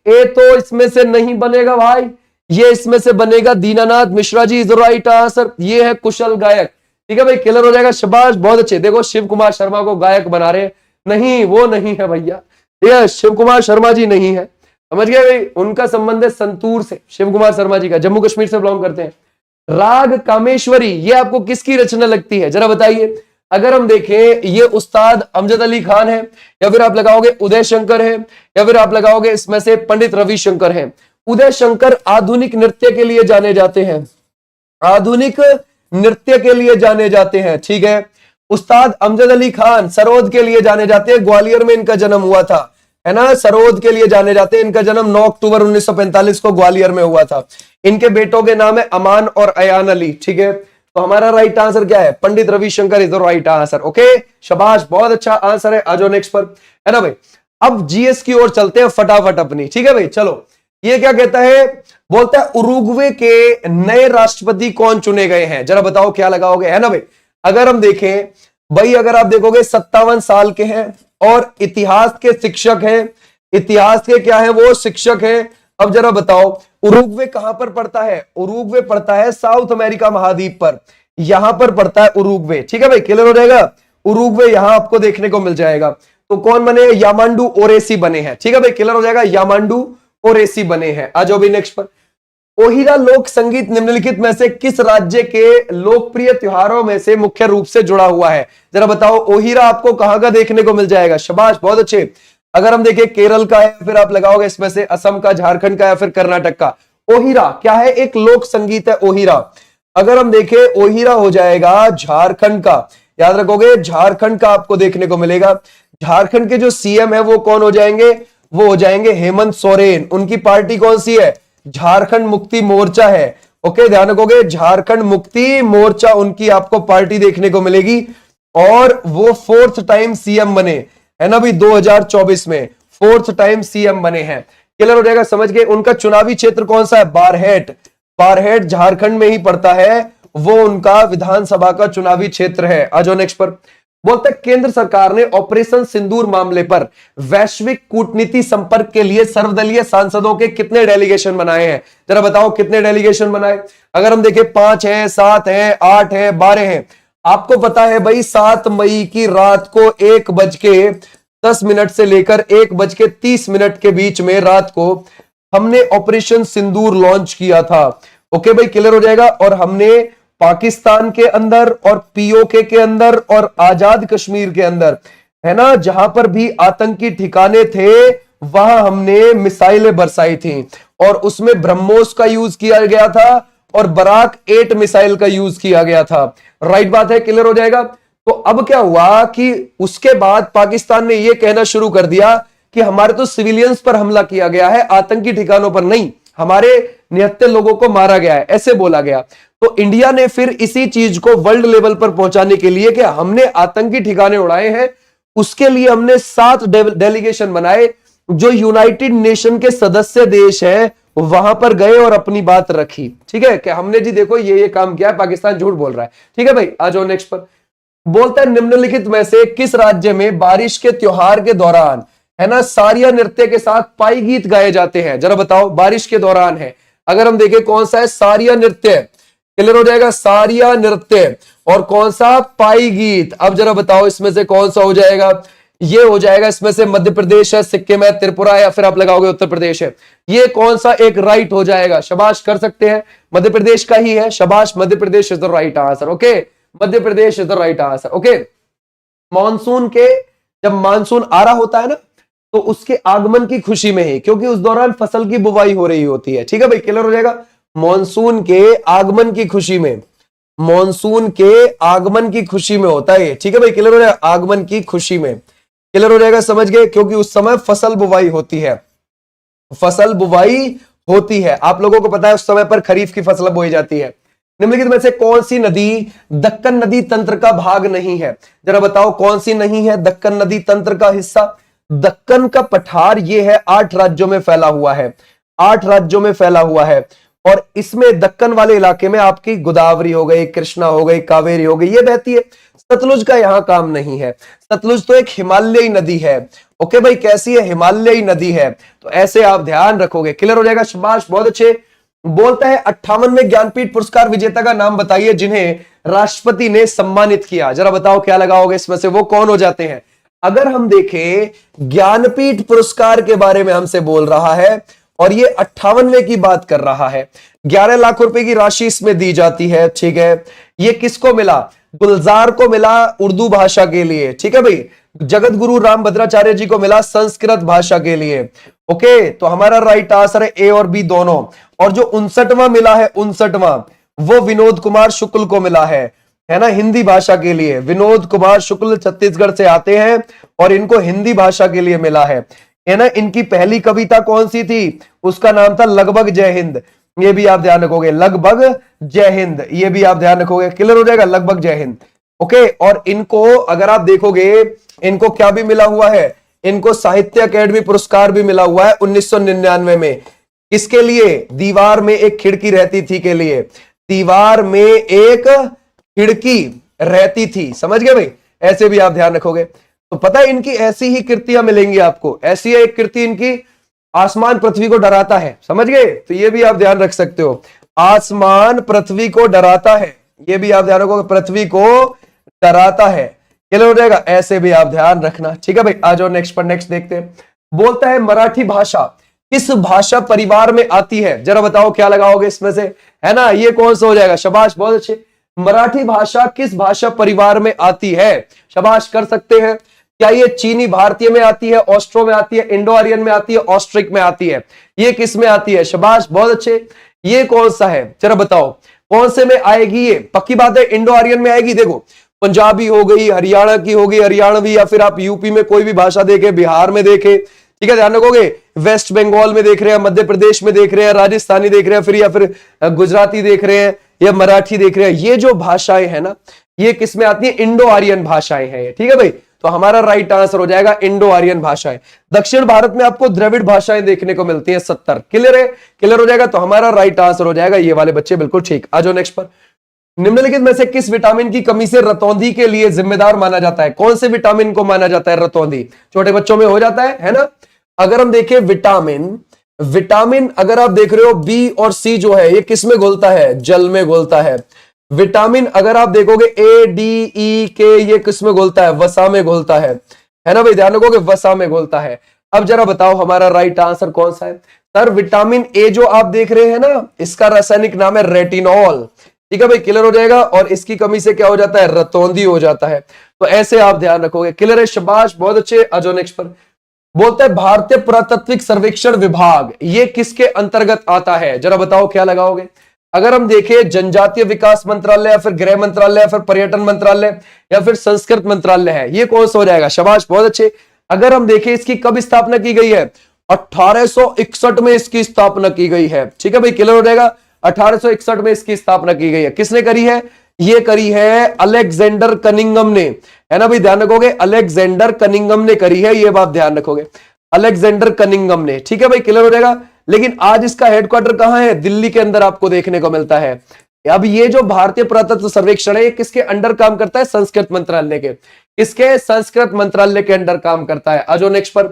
ए तो इसमें से नहीं बनेगा भाई, ये इसमें से बनेगा Dinanath Mishra ji is the right answer. ये है कुशल गायक, ठीक है भाई, क्लियर हो जाएगा। शाबाश, बहुत अच्छे। देखो शिव कुमार शर्मा को गायक बना रहे, नहीं वो नहीं है भैया, ये शिव कुमार शर्मा जी नहीं है, समझ गए भाई। उनका संबंध है संतूर से, शिव कुमार शर्मा जी का, जम्मू कश्मीर से बिलोंग करते हैं। राग कामेश्वरी ये आपको किसकी रचना लगती है, जरा बताइए। अगर हम देखें ये उस्ताद अमजद अली खान है, या फिर आप लगाओगे उदय शंकर है, या फिर आप लगाओगे इसमें से पंडित रविशंकर है। उदय शंकर आधुनिक नृत्य के लिए जाने जाते हैं, आधुनिक नृत्य के लिए जाने जाते हैं, ठीक है। उस्ताद अमजद अली खान सरोद के लिए जाने जाते हैं, ग्वालियर में इनका जन्म हुआ था, है ना, सरोद के लिए जाने जाते हैं। इनका जन्म 9 अक्टूबर 1945 को ग्वालियर में हुआ था। इनके बेटों के नाम है अमान और अयान अली, ठीक है। तो हमारा राइट आंसर क्या है, Pandit Ravishankar is the right answer. Okay, शाबाश, बहुत अच्छा आंसर है। आ जाओ नेक्स्ट पर, है ना भाई। अब जीएस की ओर चलते हैं फटाफट अपनी, ठीक है भाई। चलो, ये क्या कहता है, बोलता है उरुग्वे के नए राष्ट्रपति कौन चुने गए हैं, जरा बताओ क्या लगाओगे, है ना भाई। अगर हम देखें भाई, अगर आप देखोगे 57 साल के हैं और इतिहास के शिक्षक हैं, इतिहास के क्या है वो शिक्षक हैं। अब जरा बताओ उरुग्वे कहां पर पड़ता है, उरुग्वे पड़ता है साउथ अमेरिका महाद्वीप पर, यहां पर पड़ता है उरुग्वे, ठीक है भाई, क्लियर हो जाएगा। उरुग्वे यहां आपको देखने को मिल जाएगा। तो कौन बने, यामांडू ओरेसी बने हैं, ठीक है भाई, क्लियर हो जाएगा, यामांडू ओरेसी बने हैं। आ जाओ भी नेक्स्ट पर। ओहिरा लोक संगीत निम्नलिखित में से किस राज्य के लोकप्रिय त्योहारों में से मुख्य रूप से जुड़ा हुआ है, जरा बताओ। ओहिरा आपको कहां का देखने को मिल जाएगा, शाबाश, बहुत अच्छे। अगर हम देखें केरल का है, फिर आप लगाओगे इसमें से असम का, झारखंड का, या फिर कर्नाटक का। ओहिरा क्या है, एक लोक संगीत है ओहिरा। अगर हम देखें ओहिरा हो जाएगा झारखंड का, याद रखोगे झारखंड का आपको देखने को मिलेगा। झारखंड के जो सीएम है वो कौन हो जाएंगे, वो हो जाएंगे हेमंत सोरेन। उनकी पार्टी कौन सी है, झारखंड मुक्ति मोर्चा है। ओके, ध्यान रखोगे झारखंड मुक्ति मोर्चा उनकी आपको पार्टी देखने को मिलेगी। और वो 4th टाइम सीएम बने, है ना भाई, 2024 में 4th टाइम सीएम बने हैं। क्लियर हो जाएगा, समझ गए। उनका चुनावी क्षेत्र कौन सा है, बारहेट, बारहेट झारखंड में ही पड़ता है, वो उनका विधानसभा का चुनावी क्षेत्र है। आ जाओ नेक्स्ट पर। बोलते केंद्र सरकार ने ऑपरेशन सिंदूर मामले पर वैश्विक कूटनीति संपर्क के लिए सर्वदलीय सांसदों के कितने डेलीगेशन बनाए हैं, जरा बताओ कितने डेलीगेशन बनाए। अगर हम देखें 5 हैं, 7 हैं, 8 हैं, 12 हैं। आपको पता है भाई 7 मई की रात को 1:10 से लेकर 1:30 के बीच में रात को हमने ऑपरेशन सिंदूर लॉन्च किया था। ओके भाई, क्लियर हो जाएगा। और हमने पाकिस्तान के अंदर और पीओके के अंदर और आजाद कश्मीर के अंदर, है ना, जहां पर भी आतंकी ठिकाने थे वहां हमने मिसाइलें बरसाई थी। और उसमें ब्रह्मोस का यूज किया गया था और बराक 8 मिसाइल का यूज किया गया था। राइट बात है, क्लियर हो जाएगा। तो अब क्या हुआ कि उसके बाद पाकिस्तान ने यह कहना शुरू कर दिया कि हमारे तो सिविलियंस पर हमला किया गया है, आतंकी ठिकानों पर नहीं, हमारे 79 लोगों को मारा गया है, ऐसे बोला गया। तो इंडिया ने फिर इसी चीज को वर्ल्ड लेवल पर पहुंचाने के लिए कि हमने आतंकी ठिकाने उड़ाए हैं, उसके लिए हमने 7 डेलीगेशन बनाए जो यूनाइटेड नेशन के सदस्य देश हैं, वहां पर गए और अपनी बात रखी। ठीक है, कि हमने जी देखो ये काम किया है, पाकिस्तान झूठ बोल रहा है। ठीक है भाई, आ जाओ नेक्स्ट पर। बोलता है निम्नलिखित में से किस राज्य में बारिश के त्योहार के दौरान, है ना, सारिया नृत्य के साथ पाई गीत गाए जाते हैं, जरा बताओ। बारिश के दौरान है, अगर हम देखें कौन सा है, सारिया नृत्य, क्लियर हो जाएगा, सारिया नृत्य। और कौन सा, पाई गीत। अब जरा बताओ इसमें से कौन सा हो जाएगा, ये हो जाएगा इसमें से मध्य प्रदेश है, सिक्किम है, त्रिपुरा है, या फिर आप लगाओगे उत्तर प्रदेश है। ये कौन सा एक राइट हो जाएगा, शाबाश, कर सकते हैं, मध्य प्रदेश का ही है, शाबाश, Madhya Pradesh is the right answer. Okay, Madhya Pradesh is the right answer. Okay, monsoon के, जब मानसून आ रहा होता है ना, तो उसके आगमन की खुशी में ही, क्योंकि उस दौरान फसल की बुवाई हो रही होती है। ठीक है भाई, क्लियर हो जाएगा। मॉनसून के आगमन की खुशी में, मॉनसून के आगमन की खुशी में होता है। ठीक है भाई, क्लियर हो जाएगा, आगमन की खुशी में, क्लियर हो जाएगा, समझ गए, क्योंकि उस समय फसल बुवाई होती है, फसल बुवाई होती है। आप लोगों को पता है उस समय पर खरीफ की फसल बोई जाती है। निम्नलिखित में से कौन सी नदी दक्कन नदी तंत्र का भाग नहीं है, जरा बताओ कौन सी नहीं है दक्कन नदी तंत्र का हिस्सा। दक्कन का पठार ये है 8 राज्यों में फैला हुआ है, 8 राज्यों में फैला हुआ है। और इसमें दक्कन वाले इलाके में आपकी गोदावरी हो गई, कृष्णा हो गई, कावेरी हो गई, ये बहती है। सतलुज का यहां काम नहीं है, सतलुज तो एक हिमालयी नदी है। ओके भाई, कैसी है, हिमालयी नदी है। तो ऐसे आप ध्यान रखोगे, क्लियर हो जाएगा, शाबाश, बहुत अच्छे। बोलता है 58वें ज्ञानपीठ पुरस्कार विजेता का नाम बताइए जिन्हें राष्ट्रपति ने सम्मानित किया, जरा बताओ क्या लगाओगे इसमें से, वो कौन हो जाते हैं। अगर हम देखें ज्ञानपीठ पुरस्कार के बारे में हमसे बोल रहा है और ये 58वें की बात कर रहा है। 11 लाख रुपए की राशि इसमें दी जाती है, ठीक है। ये किसको मिला? गुलजार को मिला उर्दू भाषा के लिए, ठीक है भाई। जगत गुरु राम भद्राचार्य जी को मिला संस्कृत भाषा के लिए। ओके, तो हमारा राइट आंसर है ए और बी दोनों। और जो 59वां मिला है, 59वां, वो विनोद कुमार शुक्ल को मिला है ना, हिंदी भाषा के लिए। विनोद कुमार शुक्ल छत्तीसगढ़ से आते हैं और इनको हिंदी भाषा के लिए मिला है ना। इनकी पहली कविता कौन सी थी? उसका नाम था लगभग जय हिंद। ये भी आप ध्यान रखोगे, लगभग जय हिंद, ये भी आप ध्यान रखोगे, क्लियर हो जाएगा, लगभग जय हिंद। ओके, और इनको अगर आप देखोगे, इनको क्या भी मिला हुआ है? इनको साहित्य अकेडमी पुरस्कार भी मिला हुआ है 1999 में। इसके लिए दीवार में एक खिड़की रहती थी के लिए, दीवार में एक खिड़की रहती थी, समझ गए भाई? ऐसे भी आप ध्यान रखोगे। तो पता है इनकी ऐसी ही कृतियां मिलेंगी आपको। ऐसी है एक कृति इनकी, आसमान पृथ्वी को डराता है, समझ गए? तो ये भी आप ध्यान रख सकते हो, आसमान पृथ्वी को डराता है, ये भी आप ध्यान रखोगे, पृथ्वी को डराता है, क्लियर हो जाएगा। ऐसे भी आप ध्यान रखना, ठीक है भाई। आ जाओ नेक्स्ट पर, नेक्स्ट देखते हैं। बोलता है मराठी भाषा किस भाषा परिवार में आती है? जरा बताओ क्या लगाओगे इसमें से, है ना? ये कौन सा हो जाएगा? शाबाश, बहुत अच्छे। मराठी भाषा किस भाषा परिवार में आती है? शाबाश, कर सकते हैं। क्या ये चीनी भारतीय में आती है, ऑस्ट्रो में आती है, इंडो आर्यन में आती है, ऑस्ट्रिक में आती है? ये किस में आती है? शाबाश, बहुत अच्छे। ये कौन सा है, जरा बताओ कौन से में आएगी? ये पक्की बात है इंडो आर्यन में आएगी। देखो, पंजाबी हो गई, हरियाणा की होगी हरियाणवी, या फिर आप यूपी में कोई भी भाषा देखे, बिहार में देखे, ठीक है, ध्यान रखोगे, वेस्ट बंगाल में देख रहे हैं, मध्य प्रदेश में देख रहे हैं, राजस्थानी देख रहे हैं, फिर या फिर गुजराती देख रहे हैं, या मराठी देख रहे हैं। ये जो भाषाएं हैं ना, ये किस में आती है? इंडो आर्यन भाषाएं हैं, ठीक है भाई। तो हमारा राइट आंसर हो जाएगा इंडो आर्यन भाषाएं। दक्षिण भारत में आपको द्रविड़ भाषाएं देखने को मिलती हैं 70, क्लियर है, क्लियर हो जाएगा। तो हमारा राइट आंसर हो जाएगा ये वाले बच्चे, बिल्कुल ठीक। आ जाओ नेक्स्ट पर। निम्नलिखित में से किस विटामिन की कमी से रतौंधी के लिए जिम्मेदार माना जाता है? कौन से विटामिन को माना जाता है रतौंधी? छोटे बच्चों में हो जाता है ना। अगर हम देखें विटामिन अगर आप देख रहे हो बी और सी जो है, ये किस में घुलता है? जल में घुलता है। विटामिन अगर आप देखोगे ए डी ई के, ये किस में घुलता है? वसा में घुलता है ना भाई, ध्यान रखोगे, वसा में घुलता है। अब जरा बताओ हमारा राइट आंसर कौन सा है? सर विटामिन ए जो आप देख रहे हैं ना, इसका रासायनिक नाम है रेटिनॉल, ठीक है भाई, क्लियर हो जाएगा। और इसकी कमी से क्या हो जाता है? रतौंधी हो जाता है। तो ऐसे आप ध्यान रखोगे, क्लियर है, शाबाश, बहुत अच्छे। आ जाओ नेक्स्ट पर। बोलता है भारतीय पुरातत्विक सर्वेक्षण विभाग, ये किसके अंतर्गत आता है? जरा बताओ क्या लगाओगे? अगर हम देखें जनजातीय विकास मंत्रालय, या फिर गृह मंत्रालय, या फिर पर्यटन मंत्रालय, या फिर संस्कृत मंत्रालय है, ये कौन सा हो जाएगा? शाबाश, बहुत अच्छे। अगर हम देखें इसकी कब स्थापना की गई है? 1861 में इसकी स्थापना की गई है, ठीक है भाई, क्लियर हो जाएगा। 1861 में इसकी स्थापना की गई है। किसने करी है? ये करी है अलेक्जेंडर कनिंघम ने, है ना भाई, ध्यान रखोगे, अलेक्जेंडर कनिंघम ने करी है, ये बात ध्यान रखोगे, अलेक्जेंडर कनिंघम ने, ठीक है भाई, क्लियर हो जाएगा। लेकिन आज इसका हेडक्वार्टर कहां है? दिल्ली के अंदर आपको देखने को मिलता है। अब ये जो भारतीय पुरातत्व सर्वेक्षण है, ये किसके अंडर काम करता है? संस्कृत मंत्रालय के। किसके? संस्कृत मंत्रालय के अंडर काम करता है। आज नेक्स्ट पर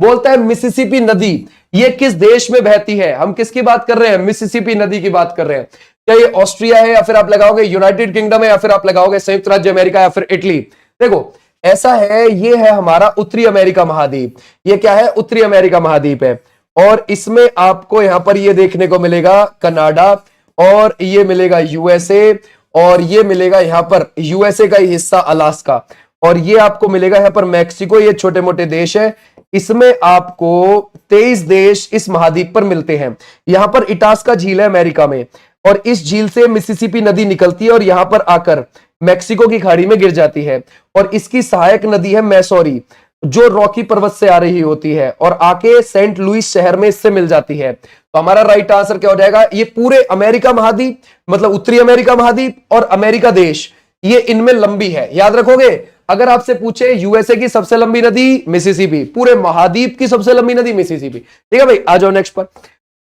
बोलता है मिसिसिपी नदी ये किस देश में बहती है? हम किसकी बात कर रहे हैं? मिसिसिपी नदी की बात कर रहे हैं। क्या ये ऑस्ट्रिया है, या फिर आप लगाओगे यूनाइटेड किंगडम है, या फिर आप लगाओगे संयुक्त राज्य अमेरिका, या फिर इटली? देखो ऐसा है, ये है हमारा उत्तरी अमेरिका महाद्वीप। ये क्या है? उत्तरी अमेरिका महाद्वीप है। और इसमें आपको यहां पर ये देखने को मिलेगा कनाडा, और ये मिलेगा यूएसए, और ये मिलेगा यहां पर यूएसए का ही हिस्सा अलास्का, और ये आपको मिलेगा यहां पर मैक्सिको। ये छोटे मोटे देश है। इसमें आपको 23 देश इस महाद्वीप पर मिलते हैं। यहां पर इटास्का झील है अमेरिका में, और इस झील से मिसिसिपी नदी निकलती है और यहां पर आकर मैक्सिको की खाड़ी में गिर जाती है। और इसकी सहायक नदी है मैसौरी, जो रॉकी पर्वत से आ रही होती है और आके सेंट लुइस शहर में इससे मिल जाती है। तो हमारा राइट आंसर क्या हो जाएगा? ये पूरे अमेरिका महाद्वीप, मतलब उत्तरी अमेरिका महाद्वीप और अमेरिका देश, ये इनमें लंबी है। याद रखोगे, अगर आपसे पूछे यूएसए की सबसे लंबी नदी मिसिसिपी, पूरे महाद्वीप की सबसे लंबी नदी मिसिसिपी, ठीक है भाई। आ जाओ नेक्स्ट पर।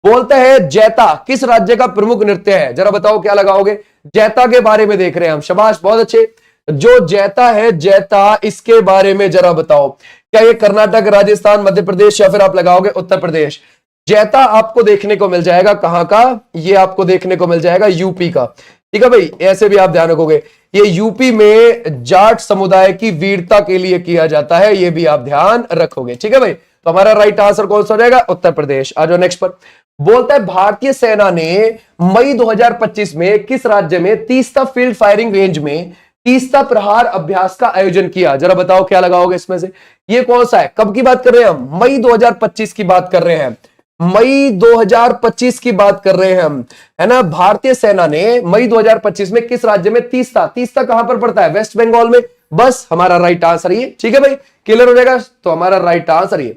बोलता है जैता किस राज्य का प्रमुख नृत्य है? जरा बताओ क्या लगाओगे? जैता के बारे में देख रहे हैं हम, शाबाश, बहुत अच्छे। जो जैता है, जैता, इसके बारे में जरा बताओ, क्या ये कर्नाटक, राजस्थान, मध्य प्रदेश, या फिर आप लगाओगे उत्तर प्रदेश? जैता आपको देखने को मिल जाएगा कहां का? ये आपको देखने को मिल जाएगा यूपी का, ठीक है भाई। ऐसे भी आप ध्यान रखोगे, ये यूपी में जाट समुदाय की वीरता के लिए किया जाता है, ये भी आप ध्यान रखोगे, ठीक है भाई। तो हमारा राइट आंसर कौन सा हो जाएगा? उत्तर प्रदेश। आ जाओ नेक्स्ट पर। बोलता है भारतीय सेना ने मई 2025 में किस राज्य में तीस्ता फील्ड फायरिंग रेंज में तीस्ता प्रहार अभ्यास का आयोजन किया? जरा बताओ क्या लगाओगे इसमें से। ये कौन सा है, कब की बात कर रहे हैं हम? मई 2025 की बात कर रहे हैं, मई 2025 की बात कर रहे हैं हम, है ना। भारतीय सेना ने मई 2025 में किस राज्य में तीस्ता, तीस्ता कहां पर पड़ता है? वेस्ट बंगाल में। बस हमारा राइट आंसर ये, ठीक है भाई, क्लियर हो जाएगा। तो हमारा राइट आंसर ये।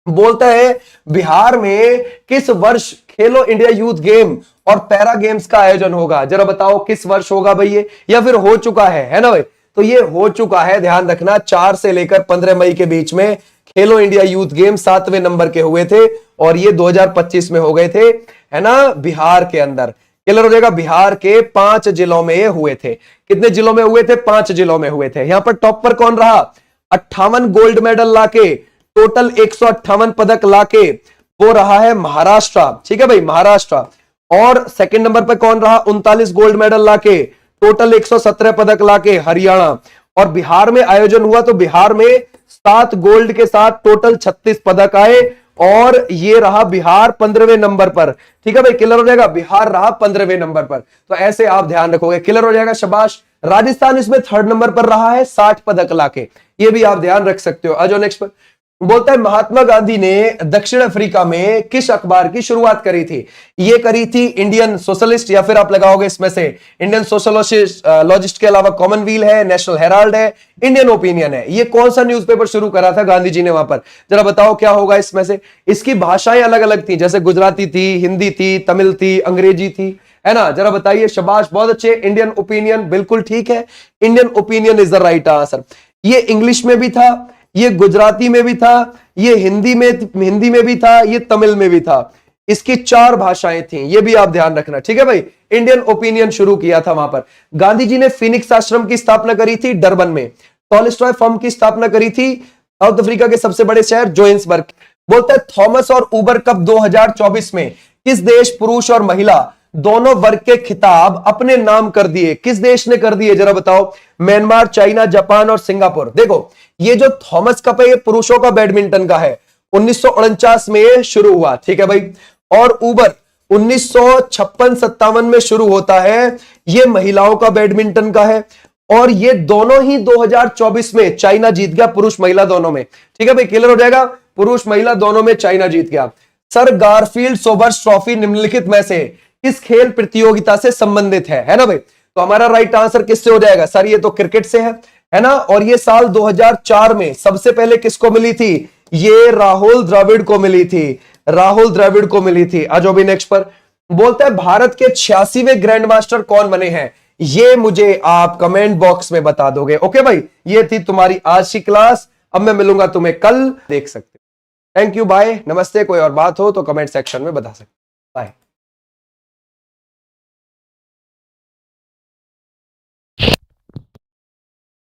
बोलता है बिहार में किस वर्ष खेलो इंडिया यूथ गेम और पैरा गेम्स का आयोजन होगा? जरा बताओ किस वर्ष होगा भाई ये, या फिर हो चुका है ना भाई? तो ये हो चुका है, ध्यान रखना। 4 से लेकर 15 मई के बीच में खेलो इंडिया यूथ गेम 7वें नंबर के हुए थे और ये 2025 में हो गए थे, है ना, बिहार के अंदर। क्लियर हो जाएगा। बिहार के 5 जिलों में ये हुए थे। कितने जिलों में हुए थे? 5 जिलों में हुए थे। यहां पर टॉप पर कौन रहा? 58 गोल्ड मेडल लाके, टोटल 158 पदक लाके वो रहा है महाराष्ट्र, ठीक है भाई, महाराष्ट्र। और सेकंड नंबर पे कौन रहा? 39 गोल्ड मेडल लाके, टोटल 117 पदक लाके हरियाणा। और बिहार में आयोजन हुआ तो बिहार में 7 गोल्ड के साथ टोटल 36 पदक आए और ये रहा बिहार 15वें नंबर पर, ठीक है भाई, क्लियर हो जाएगा। बिहार रहा 15वें नंबर पर, तो ऐसे आप ध्यान रखोगे, क्लियर हो जाएगा, शाबाश। राजस्थान इसमें 3rd नंबर पर रहा है 60 पदक लाके, ये भी आप ध्यान रख सकते हो। आ जाओ नेक्स्ट पर। बोलता है महात्मा गांधी ने दक्षिण अफ्रीका में किस अखबार की शुरुआत करी थी? ये करी थी इंडियन सोशलिस्ट, या फिर आप लगाओगे इसमें से इंडियन सोशलिस्ट के अलावा कॉमनवेल्थ है, नेशनल हेराल्ड है, इंडियन ओपिनियन है। ये कौन सा न्यूज़पेपर शुरू करा था गांधी जी ने वहां पर? जरा बताओ क्या होगा इसमें से। इसकी भाषाएं अलग अलग थी, जैसे गुजराती थी, हिंदी थी, तमिल थी, अंग्रेजी थी, है ना। जरा बताइए, शाबाश, बहुत अच्छे। इंडियन ओपिनियन, बिल्कुल ठीक है, Indian opinion is the right answer. ये इंग्लिश में भी था, ये गुजराती में भी था, ये हिंदी में भी था, ये तमिल में भी था। इसकी 4 भाषाएं थी, ये भी आप ध्यान रखना, ठीक है भाई। इंडियन ओपिनियन शुरू किया था वहां पर। गांधी जी ने फिनिक्स आश्रम की स्थापना करी थी डरबन में। टॉलस्टॉय फर्म की स्थापना करी थी साउथ अफ्रीका के सबसे बड़े शहर जोहान्सबर्ग। बोलता है थॉमस और उबर कप 2024 में किस देश पुरुष और महिला दोनों वर्ग के खिताब अपने नाम कर दिए? किस देश ने कर दिए? जरा बताओ। म्यांमार, चाइना, जापान और सिंगापुर। देखो, ये जो थॉमस कप है ये पुरुषों का बैडमिंटन का है, 1949 में ये शुरू हुआ, ठीक है भाई। और उबर 1956-57 में शुरू होता है, ये महिलाओं का बैडमिंटन का है। और ये दोनों ही 2024 में चाइना जीत गया, पुरुष महिला दोनों में, ठीक है भाई, क्लियर हो जाएगा। पुरुष महिला दोनों में चाइना जीत गया। सर गारफील्ड सोबर्स ट्रॉफी निम्नलिखित में से किस खेल प्रतियोगिता से संबंधित है ना भाई? तो हमारा राइट आंसर किससे हो जाएगा? सर ये तो क्रिकेट से है ना। और ये साल 2004 में सबसे पहले किसको मिली थी? ये राहुल द्रविड़ को मिली थी, राहुल द्रविड़ को मिली थी। आज भी नेक्स्ट पर। बोलता है भारत के 86वें ग्रैंड मास्टर कौन बने हैं? ये मुझे आप कमेंट बॉक्स में बता दोगे। ओके भाई, ये थी तुम्हारी आज की क्लास। अब मैं मिलूंगा तुम्हें कल, देख सकते हो। थैंक यू, बाय, नमस्ते। कोई और बात हो तो कमेंट सेक्शन में बता सकते, बाय।